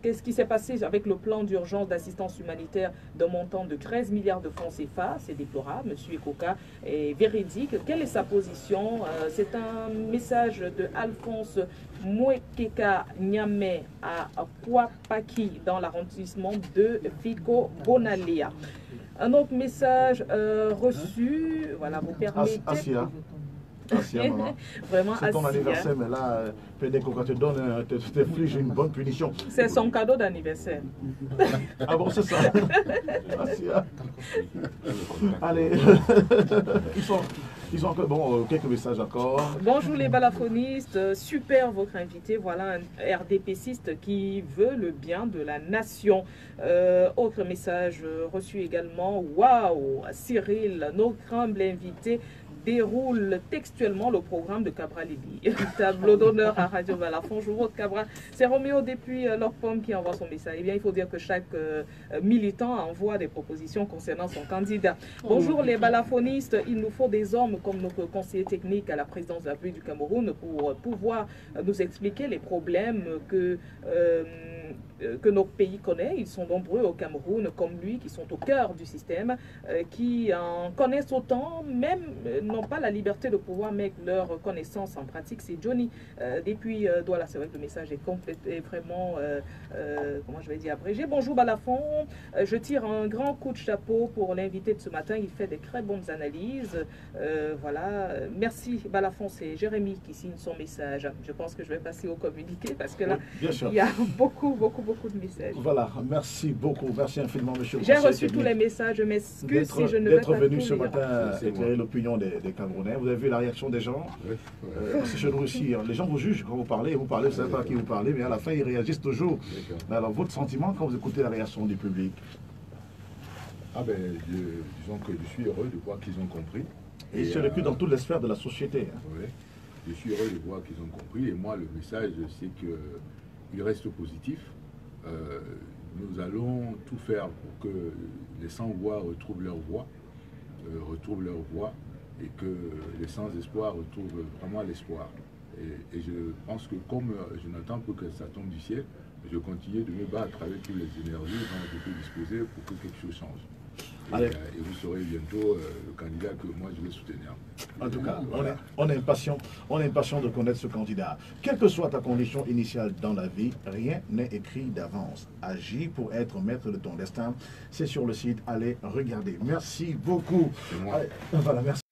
Qu'est-ce qui s'est passé avec le plan d'urgence d'assistance humanitaire d'un montant de 13 milliards de francs CFA? C'est déplorable. Monsieur Ekoka est véridique. Quelle est sa position? C'est un message de Alphonse Mwekeka Nyame à Kouapaki dans l'arrondissement de Vico Bonalia. Un autre message reçu, voilà, vous permettez... Vraiment, c'est ton anniversaire, mais là, Pédéco, quand tu donnes, t'infliges une bonne punition. C'est son cadeau d'anniversaire. Ah bon, c'est ça. Allez, ils ont encore quelques messages encore. Bonjour les balaphonistes, super votre invité. Voilà un RDPciste qui veut le bien de la nation. Autre message reçu également. Waouh, Cyril, nos humbles invités déroule textuellement le programme de Cabral Libi. Tableau d'honneur à Radio Balafon. Je vote Cabral. C'est Roméo depuis Locpom qui envoie son message. Eh bien, il faut dire que chaque militant envoie des propositions concernant son candidat. Bonjour les balaphonistes. Il nous faut des hommes comme notre conseiller technique à la présidence de la République du Cameroun pour pouvoir nous expliquer les problèmes que notre pays connaît. Ils sont nombreux au Cameroun, comme lui, qui sont au cœur du système, qui en connaissent autant, même n'ont pas la liberté de pouvoir mettre leur connaissance en pratique. C'est Johnny. Depuis Douala, c'est vrai que le message est vraiment, comment je vais dire, abrégé. Bonjour Balafon, je tire un grand coup de chapeau pour l'invité de ce matin. Il fait des très bonnes analyses. Voilà. Merci Balafon, c'est Jérémy qui signe son message. Je pense que je vais passer au communiqué parce que là, il y a beaucoup de messages. Voilà, merci beaucoup, merci infiniment, monsieur. J'ai reçu tous les messages, je m'excuse si je ne vais pas d'être venu ce matin éclairer l'opinion des Camerounais. Vous avez vu la réaction des gens? C'est chez nous aussi, les gens vous jugent quand vous parlez, vous ne savez pas à qui vous parlez, mais à la fin, ils réagissent toujours. Mais alors, votre sentiment quand vous écoutez la réaction du public? Ah ben, disons que je suis heureux de voir qu'ils ont compris. Et c'est le cul dans toutes les sphères de la société. Oui, je suis heureux de voir qu'ils ont compris. Et moi, le message, c'est qu'il reste positif. Nous allons tout faire pour que les sans-voix retrouvent leur voix, et que les sans-espoir retrouvent vraiment l'espoir. Et je pense que comme je n'attends pas que ça tombe du ciel, je continue de me battre avec toutes les énergies dont je peux disposer pour que quelque chose change. Et vous saurez bientôt le candidat que moi je vais soutenir. En tout cas, voilà. on est impatient de connaître ce candidat. Quelle que soit ta condition initiale dans la vie, rien n'est écrit d'avance. Agis pour être maître de ton destin. C'est sur le site, allez regarder. Merci beaucoup. C'est moi. Voilà, merci.